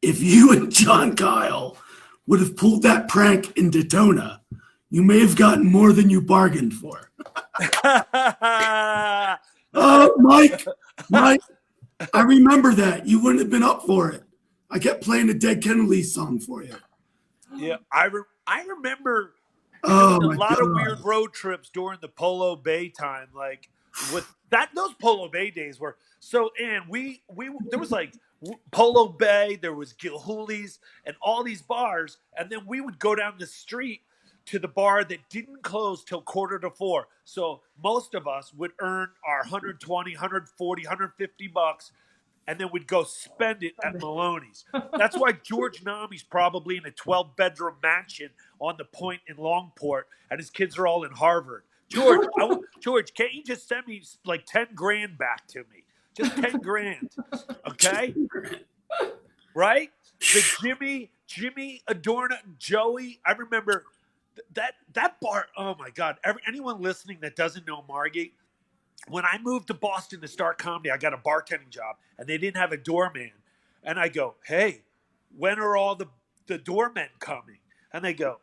if you and John Kyle would have pulled that prank in Daytona, you may have gotten more than you bargained for. Oh, Mike, I remember that. You wouldn't have been up for it. I kept playing the Dead Kennedy song for you. Yeah, I remember Oh, a my lot of God. weird road trips during the Polo Bay time. Like with that, those Polo Bay days were so. And we there was like Polo Bay, there was Gilhooly's, and all these bars, and then we would go down the street to the bar that didn't close till 3:45. So most of us would earn our 120, 140, 150 bucks, and then we'd go spend it at Maloney's. That's why George Nami's probably in a 12-bedroom mansion on the Point in Longport, and his kids are all in Harvard. George, George, can't you just send me like 10 grand back to me? Just 10 grand, okay? Right? The Jimmy, Adorno, Joey. I remember that bar. Oh my God! Anyone listening that doesn't know Margate, when I moved to Boston to start comedy, I got a bartending job, and they didn't have a doorman. And I go, hey, when are all the doormen coming? And they go,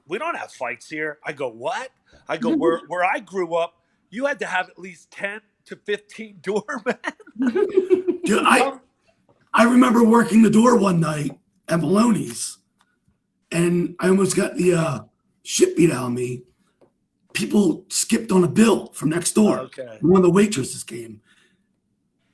we don't have fights here. I go, what? I go, where I grew up, you had to have at least 10 to 15 doormen. Dude, I remember working the door one night at Maloney's, and I almost got the shit beat out of me. People skipped on a bill from next door. Okay. One of the waitresses came,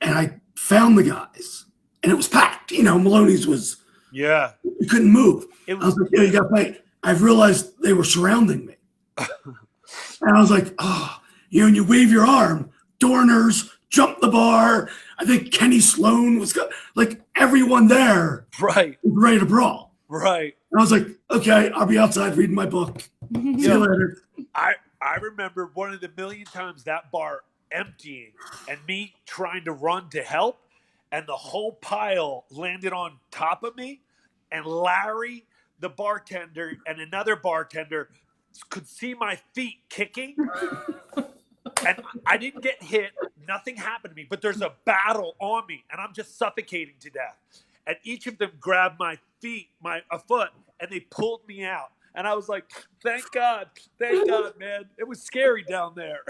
and I found the guys, and it was packed. You know, Maloney's was, Yeah. you couldn't move. It I was like, yeah, you got to fight. I realized they were surrounding me. And I was like, oh, you know, and you wave your arm, Dorners, jump the bar. I think Kenny Sloan was like everyone there Right. was ready to brawl. Right. And I was like, okay, I'll be outside reading my book. See you later. I remember one of the million times that bar emptying and me trying to run to help, and the whole pile landed on top of me, and Larry, the bartender, and another bartender could see my feet kicking, and I didn't get hit. Nothing happened to me, but there's a battle on me, and I'm just suffocating to death. And each of them grabbed my feet, a foot, and they pulled me out. And I was like, thank God, man. It was scary down there.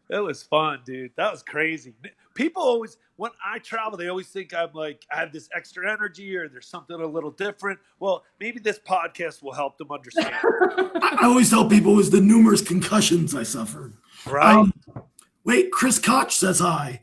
It was fun, dude. That was crazy. People always, when I travel, they always think I'm like, I have this extra energy or there's something a little different. Well, maybe this podcast will help them understand. I always tell people it was the numerous concussions I suffered. Right? Wait, Chris Koch says hi.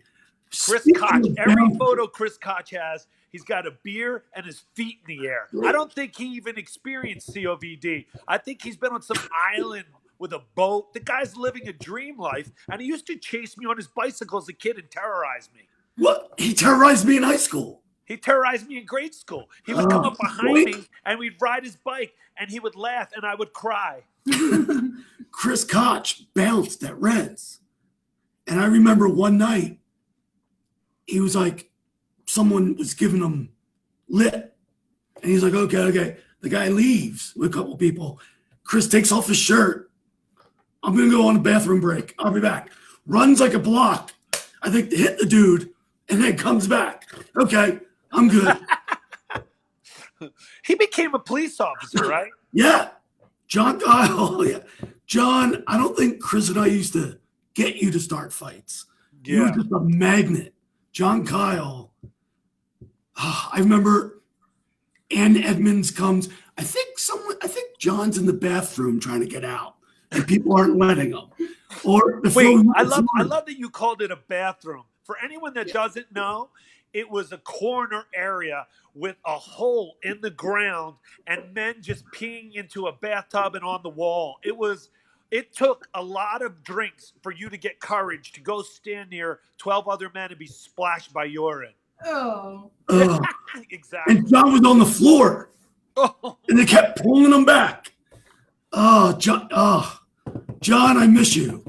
Chris Koch, every photo Chris Koch has, he's got a beer and his feet in the air. I don't think he even experienced COVD. I think he's been on some island with a boat. The guy's living a dream life, and he used to chase me on his bicycle as a kid and terrorize me. What? He terrorized me in high school. He terrorized me in grade school. He would come up behind me, and we'd ride his bike, and he would laugh, and I would cry. Chris Koch bounced at Reds. And I remember one night, he was like, someone was giving him lit. And he's like, okay. The guy leaves with a couple people. Chris takes off his shirt. I'm going to go on a bathroom break. I'll be back. Runs like a block. I think to hit the dude and then comes back. Okay, I'm good. He became a police officer, right? Yeah. John Kyle. Yeah. John, I don't think Chris and I used to get you to start fights. Yeah. You were just a magnet. John Kyle. I remember Ann Edmonds comes. I think John's in the bathroom trying to get out, and people aren't letting him. Or wait, I love that you called it a bathroom. For anyone that doesn't know, it was a corner area with a hole in the ground and men just peeing into a bathtub and on the wall. It took a lot of drinks for you to get courage to go stand near 12 other men and be splashed by urine. Oh. Exactly. And John was on the floor. And they kept pulling him back. John, I miss you.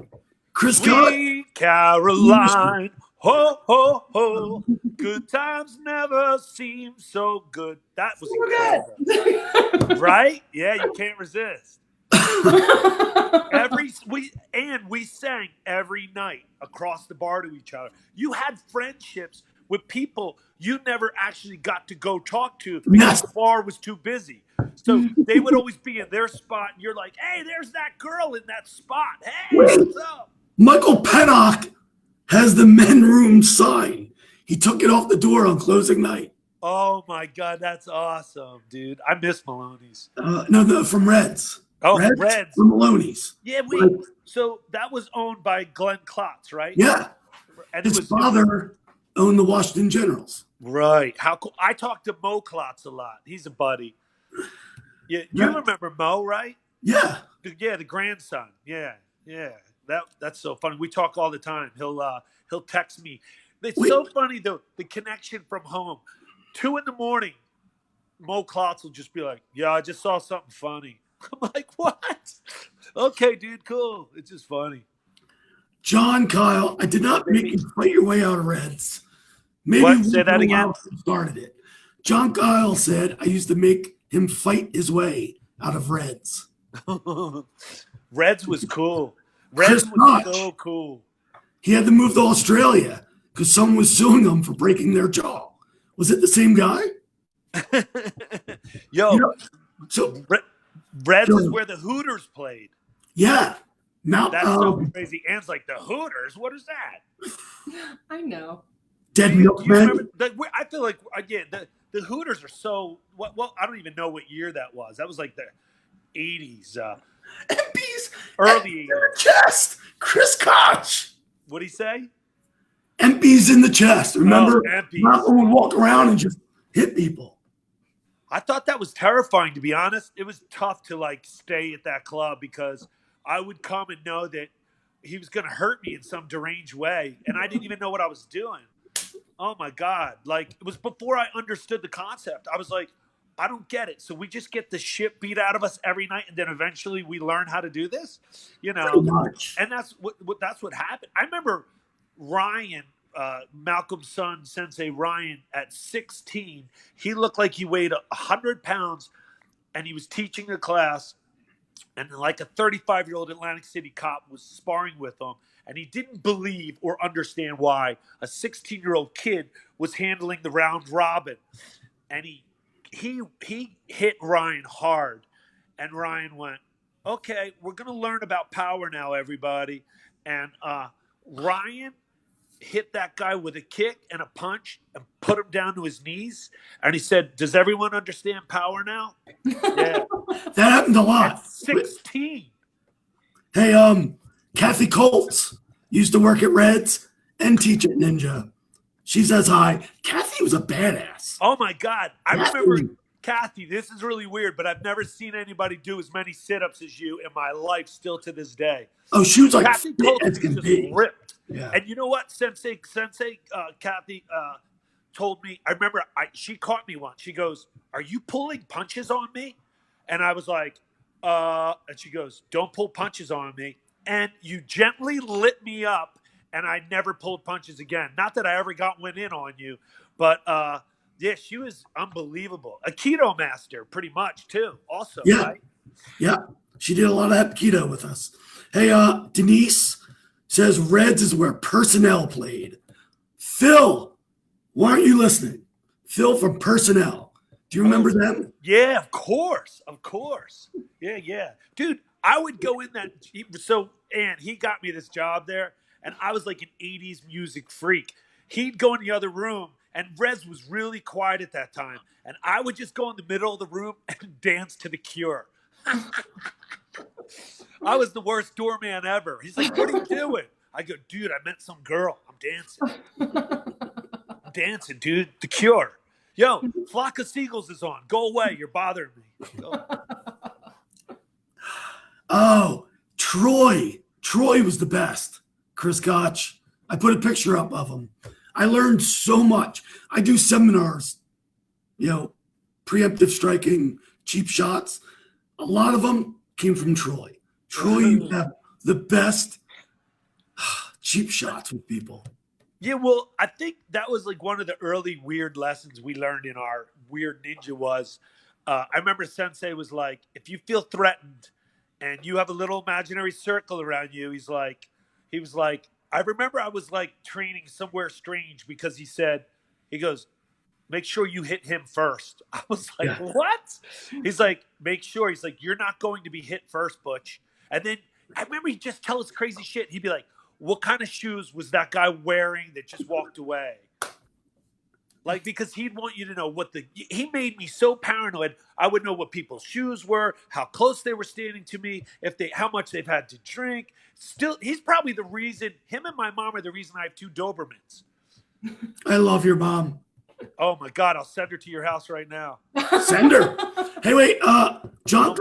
Chris Sweet Caroline, ho, ho, ho. Good times never seem so good. That was incredible. Right? Yeah, you can't resist. We sang every night across the bar to each other. You had friendships with people you never actually got to go talk to because the bar was too busy. So they would always be in their spot, and you're like, hey, there's that girl in that spot. Hey, what's up? Michael Pennock has the men room sign. He took it off the door on closing night. Oh, my God. That's awesome, dude. I miss Maloney's. No, from Reds. Oh, Reds. From Maloney's. Yeah, wait. So that was owned by Glenn Klotz, right? Yeah. And his father owned the Washington Generals. Right. How cool. I talked to Mo Klotz a lot. He's a buddy. Yeah, you remember Mo, right? Yeah. Yeah, the grandson. Yeah. That's so funny. We talk all the time. He'll text me. It's so funny though, the connection from home. 2 a.m, Mo Klotz will just be like, "Yeah, I just saw something funny." I'm like, "What?" Okay, dude, cool. It's just funny. John Kyle, I did not make you fight your way out of Reds. Maybe what? Say that again. Started it. John Kyle said, I used to make him fight his way out of Reds. Reds was cool. Chris Reds was Notch, so cool. he had to move to Australia because someone was suing him for breaking their jaw. Was it the same guy? Yo, You know, so Reds Yo. is where the Hooters played. yeah, Mount That's so crazy. Ann's like, the Hooters? What is that? I know. Dead Do you Milkman. remember? I feel like, again, the Hooters are so, well, I don't even know what year that was. That was like the 80s, MPs early in the 80s. chest. Chris Koch. What'd he say? MPs in the chest. Remember? MPs. Malcolm would walk around and just hit people. I thought that was terrifying, to be honest. It was tough to like stay at that club because I would come and know that he was going to hurt me in some deranged way, and I didn't even know what I was doing. Oh my God. Like, it was before I understood the concept. I was like, I don't get it. So we just get the shit beat out of us every night, and then eventually we learn how to do this, you know? Pretty much. And that's what happened. I remember Ryan, Malcolm's son, Sensei Ryan, at 16, he looked like he weighed 100 pounds, and he was teaching a class, and like a 35-year-old Atlantic City cop was sparring with him, and he didn't believe or understand why a 16-year-old kid was handling the round robin. And he hit Ryan hard, and Ryan went, okay, we're going to learn about power now, everybody. And Ryan hit that guy with a kick and a punch and put him down to his knees. And he said, does everyone understand power now? Yeah. That happened a lot. At 16. Hey, Kathy Colts used to work at Reds and teach at Ninja. She says hi. Kathy was a badass. Oh my God. I Kathy. remember, Kathy, this is really weird, but I've never seen anybody do as many sit-ups as you in my life still to this day. Oh, she was like Kathy fit Colton as can is be. just ripped. Yeah. And you know what? Sensei Kathy told me, I remember she caught me once. She goes, are you pulling punches on me? And I was like, and she goes, don't pull punches on me. And you gently lit me up, and I never pulled punches again. Not that I ever got one in on you, but yeah, she was unbelievable. A keto master, pretty much, too, also, Yeah. right? Yeah. She did a lot of Aikido with us. Hey, Denise says Reds is where Personnel played. Phil, why aren't you listening? Phil from Personnel. Do you remember them? Yeah, of course. Of course. Yeah, yeah. Dude, I would go in that. So, and he got me this job there, and I was like an 80s music freak. He'd go in the other room, and Rez was really quiet at that time. And I would just go in the middle of the room and dance to The Cure. I was the worst doorman ever. He's like, what are you doing? I go, dude, I met some girl. I'm dancing. I'm dancing, dude. The Cure. Yo, Flock of Seagulls is on. Go away. You're bothering me. Go. Oh, Troy. Troy was the best. Chris Koch. I put a picture up of him. I learned so much. I do seminars, preemptive striking, cheap shots. A lot of them came from Troy. Troy, you have the best cheap shots with people. Yeah, well, I think that was like one of the early weird lessons we learned in our weird ninja was, I remember Sensei was like, if you feel threatened and you have a little imaginary circle around you, he was like, I remember I was like training somewhere strange because he goes, make sure you hit him first. I was like, yeah. What? He's like, make sure. He's like, you're not going to be hit first, Butch. And then I remember he'd just tell us crazy shit. He'd be like, what kind of shoes was that guy wearing that just walked away? Like, because he'd want you to know he made me so paranoid. I would know what people's shoes were, how close they were standing to me, how much they've had to drink. Still, he's probably the reason, him and my mom are the reason I have 2 Dobermans. I love your mom. Oh my God, I'll send her to your house right now. Send her. Hey, wait, John,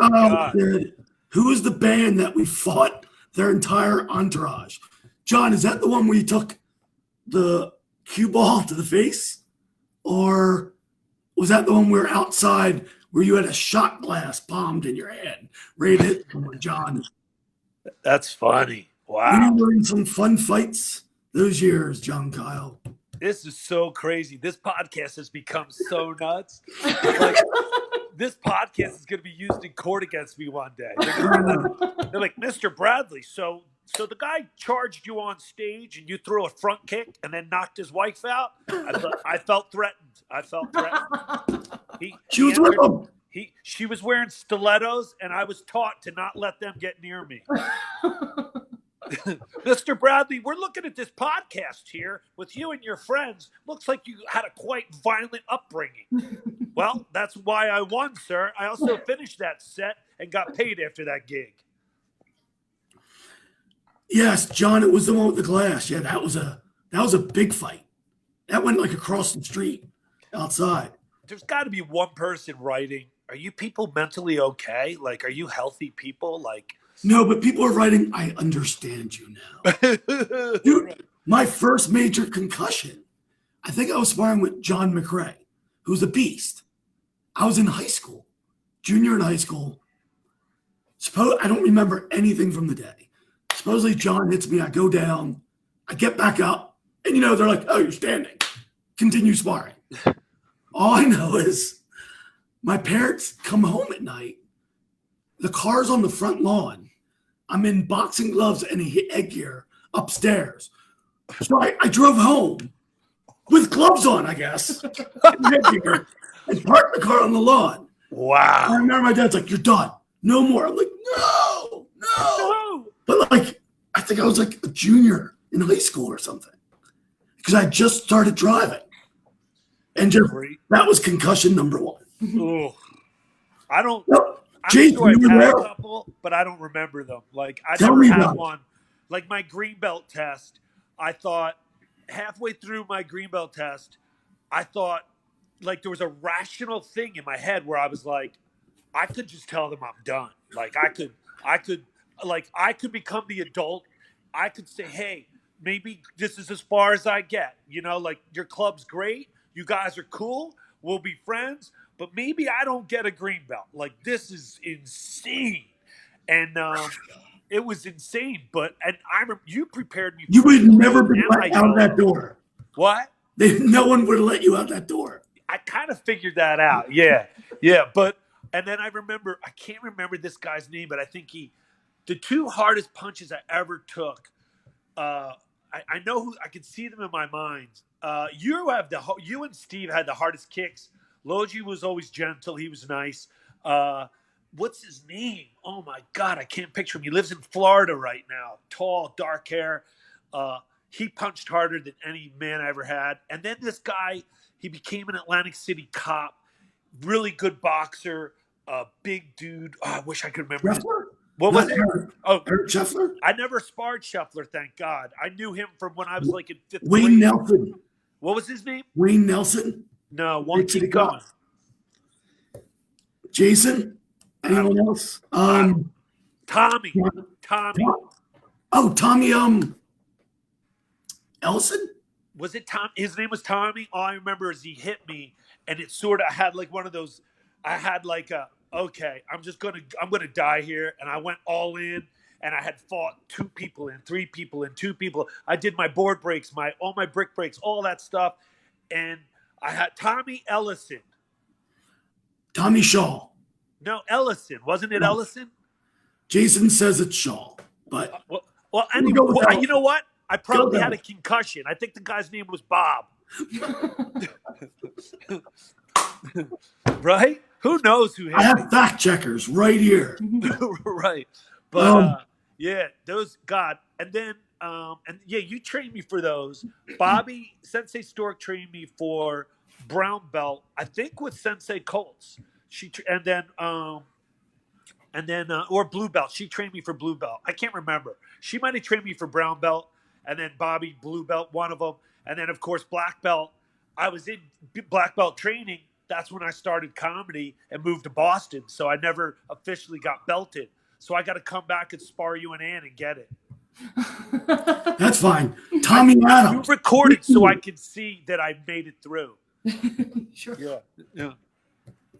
who is the band that we fought their entire entourage? John, is that the one where you took the cue ball to the face? Or was that the one where outside where you had a shot glass palmed in your hand? Ready to hit someone, John? That's funny. Wow. We were in some fun fights those years, John Kyle. This is so crazy. This podcast has become so nuts. Like, this podcast is going to be used in court against me one day. They're like, Mr. Bradley, so the guy charged you on stage and you threw a front kick and then knocked his wife out? I felt threatened. She was with him. She was wearing stilettos, and I was taught to not let them get near me. Mr. Bradley, we're looking at this podcast here with you and your friends. Looks like you had a quite violent upbringing. Well, that's why I won, sir. I also finished that set and got paid after that gig. Yes, John, it was the one with the glass. Yeah, that was a big fight. That went like across the street outside. There's got to be one person writing, are you people mentally okay? Like, are you healthy people? Like, no, but people are writing, I understand you now. Dude, my first major concussion, I think I was sparring with John McRae, who's a beast. I was in high school, junior in high school. I don't remember anything from the day. Supposedly John hits me, I go down, I get back up, and they're like, oh, you're standing. Continue sparring. All I know is my parents come home at night. The car's on the front lawn. I'm in boxing gloves and headgear upstairs. So I drove home with gloves on, I guess, and headgear, and parked the car on the lawn. Wow. I remember my dad's like, you're done. No more. I'm like, no. But I think I was like a junior in high school or something because I just started driving. And that was concussion number one. Ooh. I'm Jason, sure I've you had were a there? couple, but I don't remember them. Like, I Tell never me had about it. one. Like, my green belt test, I thought halfway through my green belt test, I thought like there was a rational thing in my head where I was like, I could just tell them I'm done. Like, I could become the adult. I could say, hey, maybe this is as far as I get. Like, your club's great. You guys are cool. We'll be friends. But maybe I don't get a green belt. Like, this is insane. And it was insane. But I remember you prepared me. You for would it. never be And let out that door. What? No one would let you out that door. I kind of figured that out. Yeah. But, and then I can't remember this guy's name, but I think the two hardest punches I ever took, I know I could see them in my mind. You and Steve had the hardest kicks. Logie was always gentle. He was nice. What's his name? Oh my God, I can't picture him. He lives in Florida right now. Tall, dark hair. He punched harder than any man I ever had. And then this guy, he became an Atlantic City cop. Really good boxer. Big dude. Oh, I wish I could remember. What was it? Eric Scheffler? I never sparred Scheffler, thank God. I knew him from when I was like in fifth Wayne grade. Nelson. What was his name? Wayne Nelson. No, one keep going. Jason? Anyone else? Tommy. Oh, Tommy Ellison? Was it Tom? His name was Tommy. All I remember is he hit me, and it sort of had like one of those. I had like okay, I'm gonna die here, and I went all in, and I had fought 2 people in, 3 people in, 2 people. I did my board breaks, all my brick breaks, all that stuff, and I had Tommy Ellison. Tommy Shaw. No, Ellison. Wasn't it Ellison? Jason says it's Shaw, but well, anyway, you know what? I probably had a concussion. I think the guy's name was Bob. Right? Who knows who hit I have fact checkers right here. Right. But yeah, those and then you trained me for those. Bobby Sensei Stork trained me for brown belt, I think with Sensei Colts. Or blue belt. She trained me for blue belt. I can't remember. She might have trained me for brown belt, and then Bobby blue belt, one of them, and then of course black belt. I was in black belt training. That's when I started comedy and moved to Boston. So I never officially got belted. So I got to come back and spar you and Ann and get it. That's fine. Tommy Adams. You recorded so I could see that I made it through. Sure. Yeah.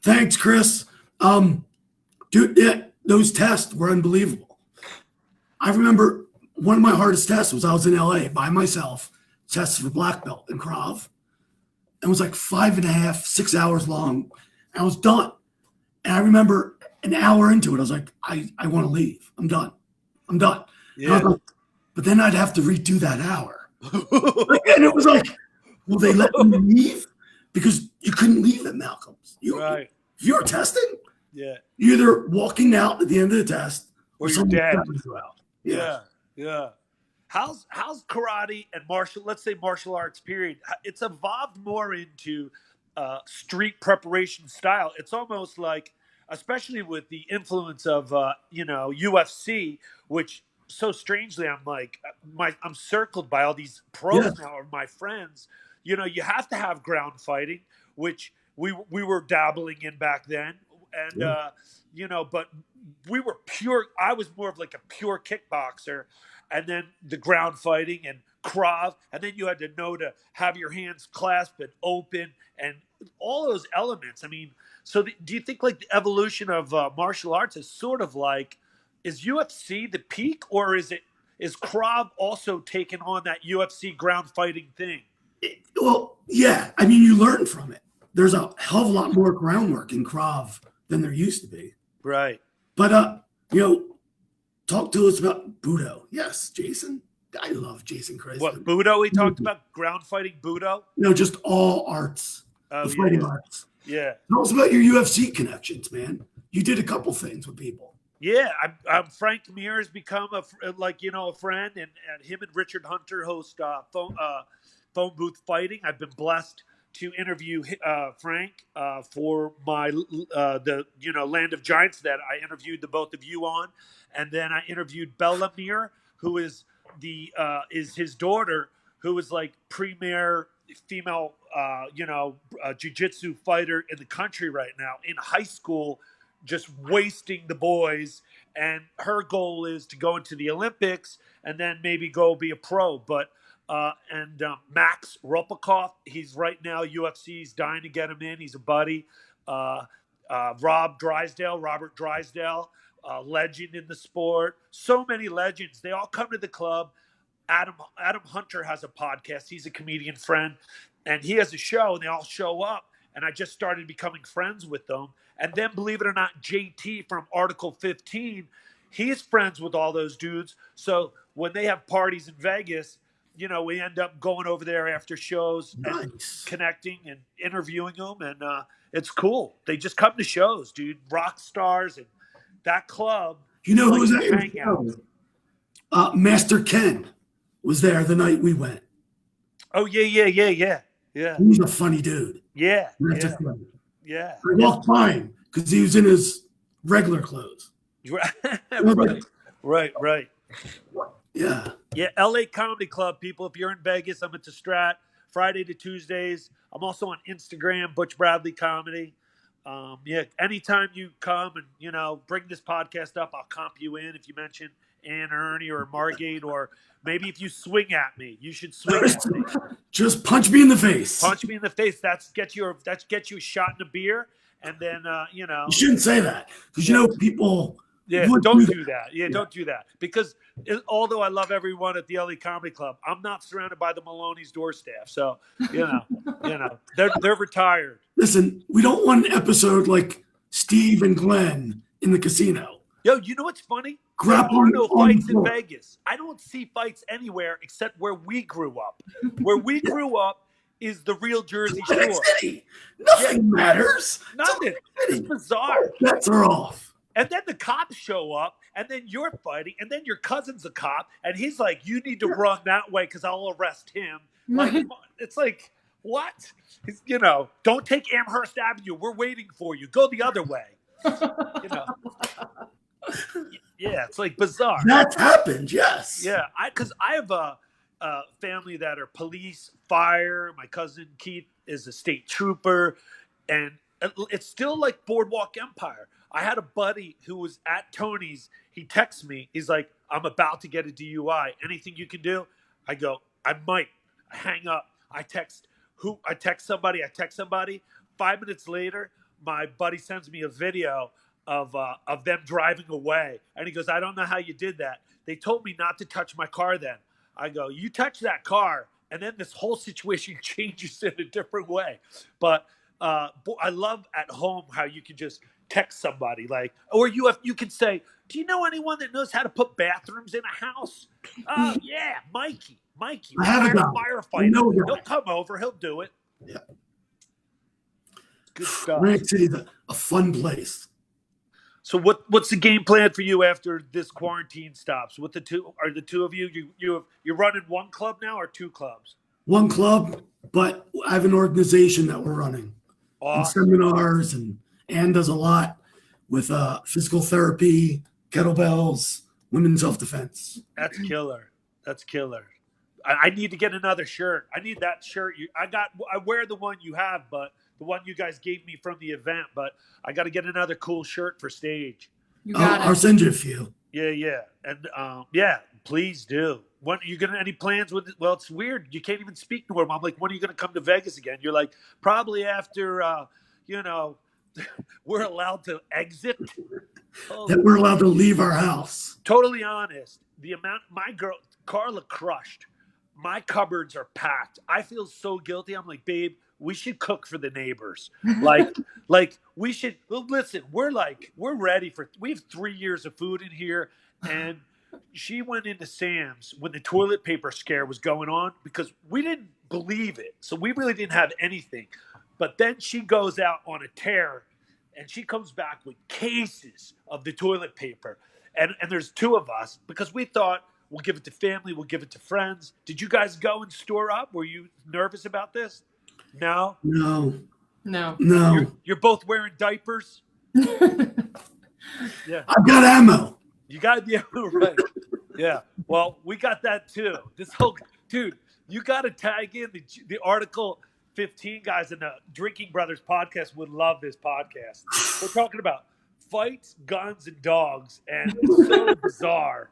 Thanks, Chris. Dude, those tests were unbelievable. I remember one of my hardest tests was I was in LA by myself, test for black belt in Krav. It was like 5.5, 6 hours long. And I was done. And I remember an hour into it, I was like, I want to leave. I'm done. And I was like, but then I'd have to redo that hour. And it was like, will they let me leave? Because you couldn't leave at Malcolm's. If you were testing, you're either walking out at the end of the test or you're dead. Yeah. How's karate and let's say martial arts period, it's evolved more into street preparation style. It's almost like, especially with the influence of UFC, which so strangely I'm circled by all these pros now are my friends. You have to have ground fighting, which we were dabbling in back then, and but we were pure. I was more of like a pure kickboxer, and then the ground fighting and Krav, and then you had to know to have your hands clasped and open, and all those elements. I mean, so do you think like the evolution of martial arts is sort of like, is UFC the peak, or is Krav also taking on that UFC ground fighting thing? Well, yeah. I mean, you learn from it. There's a hell of a lot more groundwork in Krav than there used to be. Right. But, talk to us about Budo. Yes, Jason. I love Jason Christ. What, Budo we talked about? Ground fighting Budo? No, just all arts. The fighting arts. Yeah. Tell us about your UFC connections, man. You did a couple things with people. Yeah, I'm Frank Mir has become a friend, and him and Richard Hunter host phone booth fighting. I've been blessed to interview Frank for my Land of Giants that I interviewed the both of you on, and then I interviewed Bella Mir, who is his daughter, who is like premier female jiu-jitsu fighter in the country right now, in high school, just wasting the boys, and her goal is to go into the Olympics and then maybe go be a pro. But Max Ropakov, he's right now UFC's dying to get him in. He's a buddy. Robert Drysdale, legend in the sport. So many legends. They all come to the club. Adam Hunter has a podcast. He's a comedian friend, and he has a show, and they all show up. And I just started becoming friends with them. And then, believe it or not, JT from Article 15, he's friends with all those dudes. So when they have parties in Vegas, we end up going over there after shows and connecting and interviewing them. And it's cool. They just come to shows, dude. Rock stars and that club. You know who was at Master Ken was there the night we went. Oh, yeah. He's a funny dude. Yeah. I walked by him because he was in his regular clothes. Right. Yeah. Yeah, LA Comedy Club, people. If you're in Vegas, I'm at the Strat Friday to Tuesdays. I'm also on Instagram, Butch Bradley Comedy. Anytime you come and, bring this podcast up, I'll comp you in if you mention Ann or Ernie or Margate, or maybe if you swing at me, you should swing at me. Just punch me in the face. Punch me in the face. That's get you a shot in a beer, and then You shouldn't say that because people. Yeah, don't do that. Yeah, don't do that because although I love everyone at the LA Comedy Club, I'm not surrounded by the Maloney's door staff. So they're retired. Listen, we don't want an episode like Steve and Glenn in the casino. Yo, you know what's funny? Grappling no fights in Vegas. I don't see fights anywhere except where we grew up. Where we grew up is the real Jersey Shore. City. Nothing matters. Nothing. It's bizarre. Bets are off. And then the cops show up, and then you're fighting, and then your cousin's a cop, and he's like, "You need to run that way because I'll arrest him." Like, it's like, what? Don't take Amherst Avenue. We're waiting for you. Go the other way. Yeah, it's like bizarre. That's happened, yes. Yeah, because I have a family that are police, fire. My cousin Keith is a state trooper, and it's still like Boardwalk Empire. I had a buddy who was at Tony's. He texts me. He's like, "I'm about to get a DUI. Anything you can do?" I go, "I might." I hang up. I text somebody. 5 minutes later, my buddy sends me a video of them driving away. And he goes, "I don't know how you did that. They told me not to touch my car then." I go, "You touch that car and then this whole situation changes in a different way. But I love at home how you can just text somebody, like, or you can say, do you know anyone that knows how to put bathrooms in a house? Oh yeah, Mikey, I have a guy. I firefighter. know a guy. He'll come over. He'll do it. Yeah. Good stuff. Rant City's a fun place. So what's the game plan for you after this quarantine stops? What the two of you you're running one club now or two clubs? One club, but I have an organization that we're running. Awesome. And seminars, and Ann does a lot with physical therapy, kettlebells, women's self-defense. That's killer. I need to get another shirt. I need that shirt. I wear the one you have, but the one you guys gave me from the event, but I got to get another cool shirt for stage. I'll send you a few. Yeah. And yeah, please do. When are you gonna any plans with it? Well, it's weird. You can't even speak to him. I'm like, when are you gonna come to Vegas again? You're like, probably after we're allowed to exit. That we're allowed to leave our house. Totally honest. The amount my girl Carla crushed. My cupboards are packed. I feel so guilty. I'm like, babe, we should cook for the neighbors. Like we should listen. We're ready we have 3 years of food in here. And she went into Sam's when the toilet paper scare was going on because we didn't believe it. So we really didn't have anything. But then she goes out on a tear and she comes back with cases of the toilet paper. And there's two of us because we thought we'll give it to family, we'll give it to friends. Did you guys go and store up? Were you nervous about this? No. You're both wearing diapers? Yeah. I've got ammo. You got the ammo, right. Yeah. Well, we got that too. Dude, you got to tag in the article. 15 guys in the Drinking Brothers podcast would love this podcast. We're talking about fights, guns, and dogs, and it's so bizarre.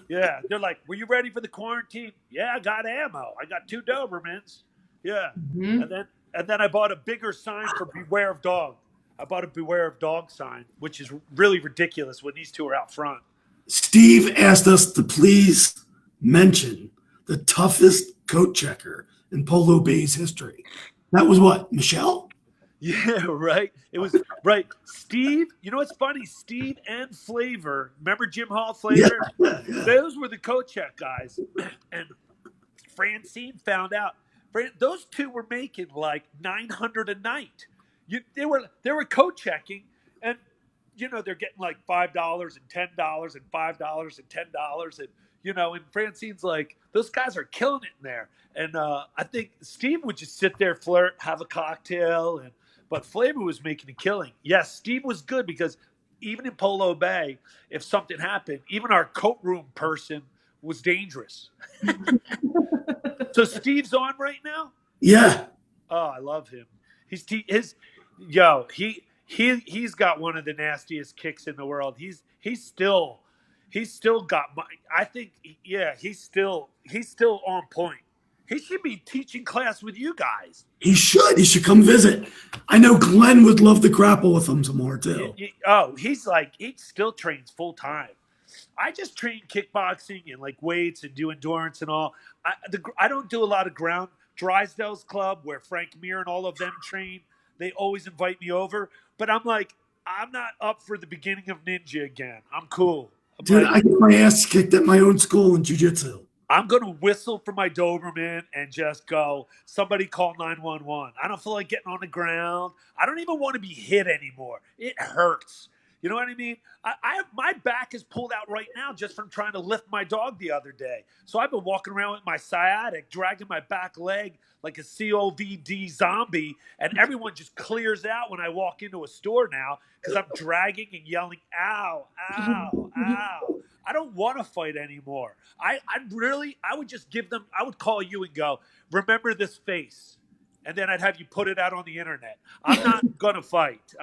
Yeah, they're like, were you ready for the quarantine? Yeah, I got ammo. I got 2 Dobermans. Yeah. Mm-hmm. And then I bought a bigger sign for Beware of Dog. I bought a Beware of Dog sign, which is really ridiculous when these two are out front. Steve asked us to please mention the toughest coat checker in Polo Bay's history. That was what, Michelle? Yeah, right. It was right. Steve, you know what's funny? Steve and Flavor, remember Jim Hall Flavor? Yeah. Those were the coat check guys. And Francine found out. Those two were making like $900 a night. They were coat checking, and they're getting like $5 and $10 and $5 and $10, and and Francine's like, those guys are killing it in there. And I think Steve would just sit there, flirt, have a cocktail, but Flavor was making a killing. Yes, Steve was good because even in Polo Bay, if something happened, even our coat room person was dangerous. So Steve's on right now? Yeah. Oh, I love him. He's got one of the nastiest kicks in the world. He's still got I think he's still on point. He should be teaching class with you guys. He should come visit. I know Glenn would love to grapple with him some more too. He still trains full time. I just train kickboxing and like weights and do endurance and all. I don't do a lot of ground. Drysdale's club where Frank Mir and all of them train, they always invite me over. But I'm like, I'm not up for the beginning of ninja again. I'm cool. Dude, I get my ass kicked at my own school in jiu-jitsu. I'm going to whistle for my Doberman and just go, somebody call 911. I don't feel like getting on the ground. I don't even want to be hit anymore. It hurts. You know what I mean? My back is pulled out right now just from trying to lift my dog the other day. So I've been walking around with my sciatic, dragging my back leg like a COVID zombie, and everyone just clears out when I walk into a store now because I'm dragging and yelling, ow, ow, ow. I don't want to fight anymore. I would just give them, I would call you and go, remember this face. And then I'd have you put it out on the internet. I'm not going to fight.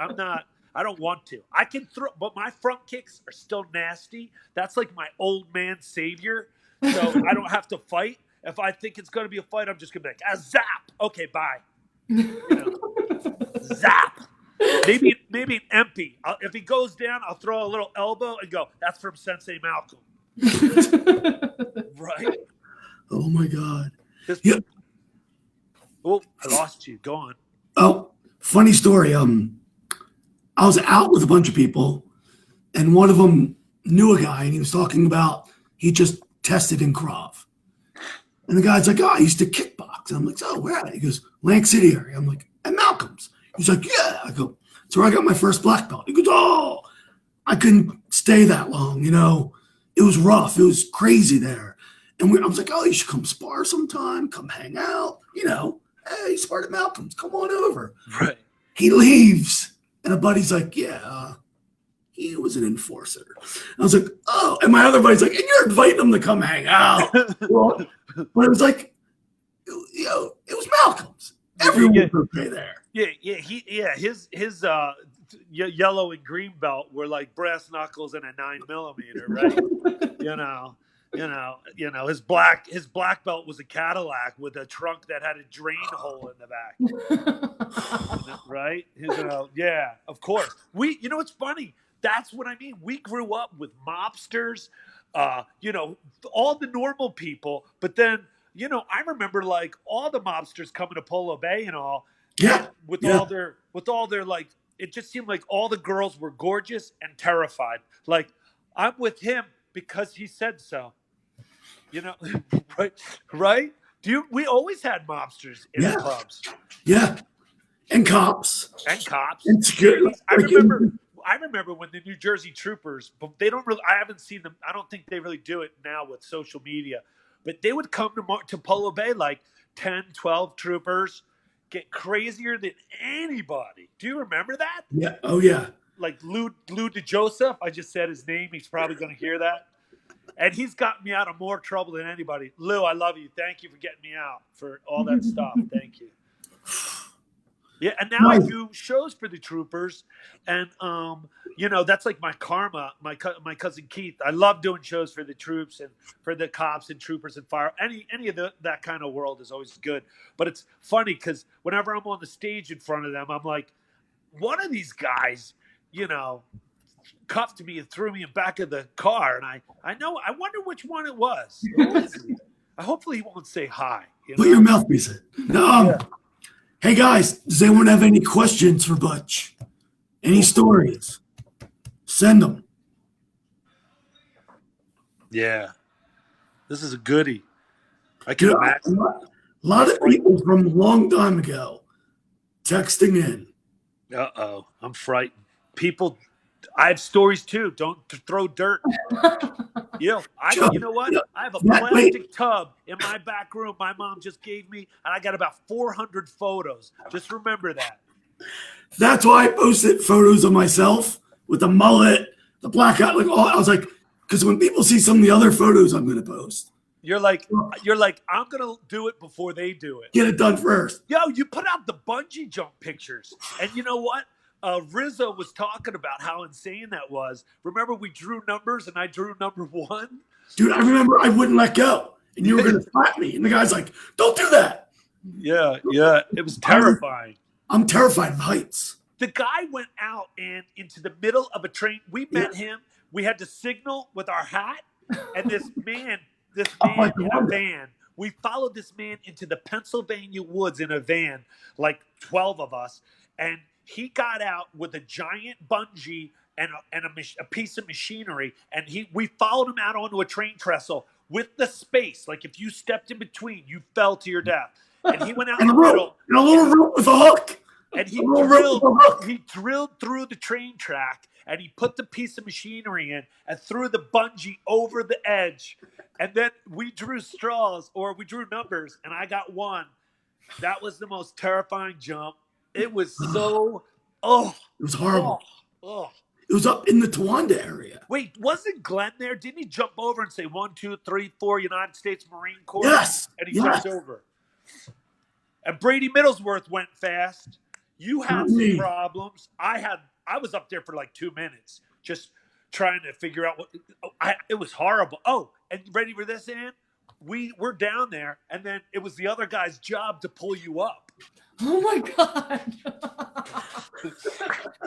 I don't want to. I can throw, but my front kicks are still nasty. That's like my old man savior. So I don't have to fight. If I think it's going to be a fight, I'm just going to be like, zap. Okay, bye. Zap. Maybe an empty. If he goes down, I'll throw a little elbow and go, that's from Sensei Malcolm. Right? Oh, my God. Oh, I lost you. Go on. Oh, funny story. I was out with a bunch of people, and one of them knew a guy, and he was talking about he just tested in Krav. And the guy's like, "Oh, I used to kickbox." And I'm like, "Oh, where at?" He goes, "Lank City area." I'm like, "At Malcolm's." He's like, "Yeah." I go, "That's where I got my first black belt." He goes, "Oh, I couldn't stay that long. It was rough. It was crazy there." And I was like, "Oh, you should come spar sometime. Come hang out. Hey, you sparred at Malcolm's. Come on over." Right. He leaves, and a buddy's like, "Yeah, he was an enforcer." I was like, "Oh," and my other buddy's like, "And you're inviting him to come hang out." Well, but it was like, it was Malcolm's. Everyone was okay there. Yeah. His yellow and green belt were like brass knuckles and a 9mm, right? His black belt was a Cadillac with a trunk that had a drain hole in the back. Right? Yeah, of course. It's funny. That's what I mean. We grew up with mobsters, all the normal people, but then, I remember like all the mobsters coming to Polo Bay and all. Yeah. With all their like, it just seemed like all the girls were gorgeous and terrified. Like, I'm with him because he said so. Right? We always had mobsters in the clubs. Yeah. And cops. And security. I remember when the New Jersey Troopers, but they don't really, I haven't seen them. I don't think they really do it now with social media, but they would come to Polo Bay, like 10, 12 troopers, get crazier than anybody. Do you remember that? Yeah. Oh, yeah. Like Lou DeJoseph. I just said his name. He's probably going to hear that. And he's gotten me out of more trouble than anybody. Lou, I love you. Thank you for getting me out for all that stuff. Thank you. Yeah, and now I do shows for the troopers, and that's like my karma. My cousin Keith. I love doing shows for the troops and for the cops and troopers and fire. Any of that kind of world is always good. But it's funny because whenever I'm on the stage in front of them, I'm like, one of these guys, cuffed me and threw me in back of the car, and I wonder which one it was. Who is he? Hopefully he won't say hi. Put your mouthpiece in. No. Hey guys, does anyone have any questions for Butch? Any stories? Send them. Yeah, this is a goodie. I can imagine. A lot of people from a long time ago texting in. I'm frightened. People, I have stories too. Don't throw dirt. You know what? I have a plastic tub in my back room my mom just gave me, and I got about 400 photos. Just remember that. That's why I posted photos of myself with the mullet, the black eye. I was like, because when people see some of the other photos I'm going to post. You're like, I'm going to do it before they do it. Get it done first. Yo, you put out the bungee jump pictures. And you know what? Rizzo was talking about how insane that was. Remember, we drew numbers, and I drew number 1? Dude, I remember I wouldn't let go, and you were going to slap me. And the guy's like, "Don't do that." Yeah. It was terrifying. I'm terrified of heights. The guy went out and into the middle of a train. We met him. We had to signal with our hat, and this man in a van. We followed this man into the Pennsylvania woods in a van, like 12 of us, and he got out with a giant bungee and a piece of machinery, and we followed him out onto a train trestle with the space. Like if you stepped in between, you fell to your death. And he went out in the middle. And a little rope with a hook. And he drilled through the train track, and he put the piece of machinery in and threw the bungee over the edge. And then we drew straws, or we drew numbers, and I got 1. That was the most terrifying jump. It was so, it was horrible. It was up in the Towanda area. Wait, wasn't Glenn there? Didn't he jump over and say 1, 2, 3, 4 United States Marine Corps? Yes. And he jumped over. And Brady Middlesworth went fast. You had some problems. I was up there for like 2 minutes just trying to figure out it was horrible. Oh, and ready for this, Ann? We're down there, and then it was the other guy's job to pull you up. Oh my God.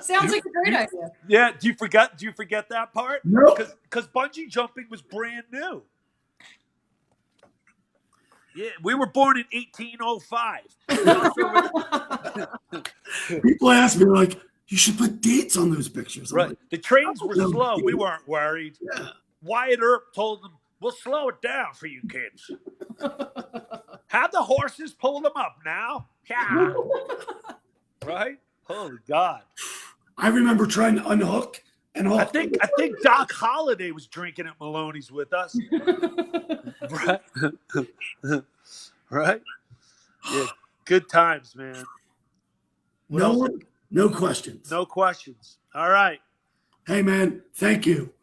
Sounds like a great idea. Yeah. Do you forget that part? No. Because bungee jumping was brand new. Yeah, we were born in 1805. People ask me like, you should put dates on those pictures. I'm Right. like, The trains were no, slow. We dude. weren't worried. Yeah. Wyatt Earp told them, "We'll slow it down for you kids. Have the horses pull them up now." Yeah. Right? Holy God. I remember trying to unhook and hook. I think Doc Holliday was drinking at Maloney's with us. Right? Right? Yeah. Good times, man. What else? No questions. No questions. All right. Hey, man, thank you.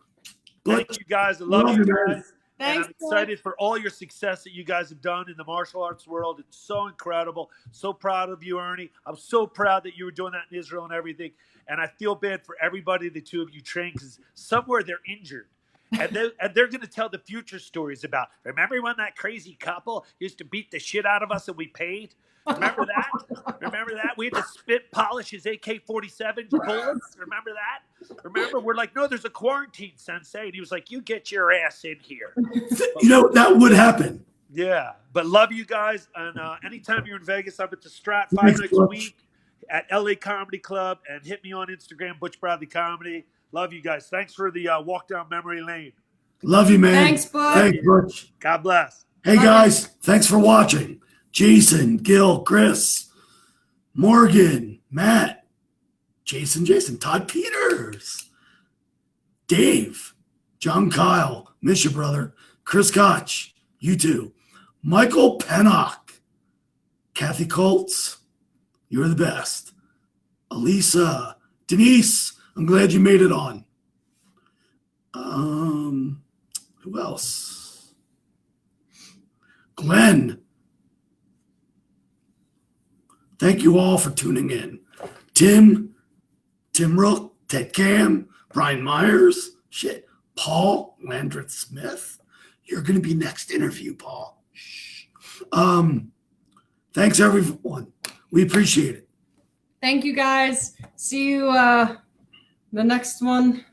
Thank you guys. I love you guys. And Thanks, I'm excited for all your success that you guys have done in the martial arts world. It's so incredible. So proud of you, Ernie. I'm so proud that you were doing that in Israel and everything. And I feel bad for everybody the two of you train, because somewhere they're injured. And they're going to tell the future stories about, remember when that crazy couple used to beat the shit out of us and we paid? Remember that? Remember that? We had to spit polish his AK-47 bullets. Remember that? Remember? We're like, no, there's a quarantine, Sensei. And he was like, you get your ass in here. You know, that would happen. Yeah. But love you guys. And anytime you're in Vegas, I'm at the Strat 5 Thanks, nights Butch. a week at LA Comedy Club. And hit me on Instagram, Butch Bradley Comedy. Love you guys. Thanks for the walk down memory lane. Love you, man. Thanks, Butch. Thanks, Butch. God bless. Hey, guys, thanks for watching. Jason, Gil, Chris, Morgan, Matt, Jason, Todd Peters, Dave, John Kyle, miss you, brother, Chris Koch, you too, Michael Pennock, Kathy Colts, you're the best, Elisa, Denise, I'm glad you made it on. Who else? Glenn. Thank you all for tuning in. Tim Rook, Ted Cam, Brian Myers, Paul Landreth Smith. You're going to be next interview, Paul. Shh. Thanks, everyone. We appreciate it. Thank you, guys. See you the next one.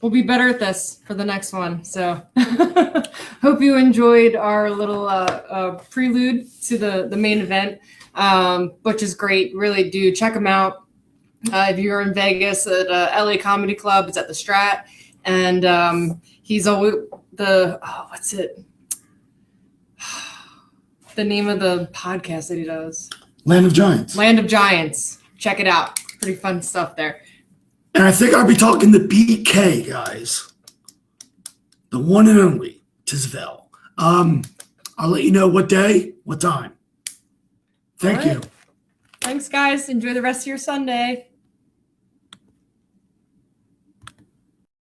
We'll be better at this for the next one. So hope you enjoyed our little prelude to the main event, which is great. Really do check him out. If you're in Vegas at LA Comedy Club, it's at the Strat. And he's always what's it? The name of the podcast that he does? Land of Giants. Land of Giants. Check it out. Pretty fun stuff there. And I think I'll be talking to BK, guys. The one and only Tisvel. I'll let you know what day, what time. Thank you. Thanks, guys. Enjoy the rest of your Sunday.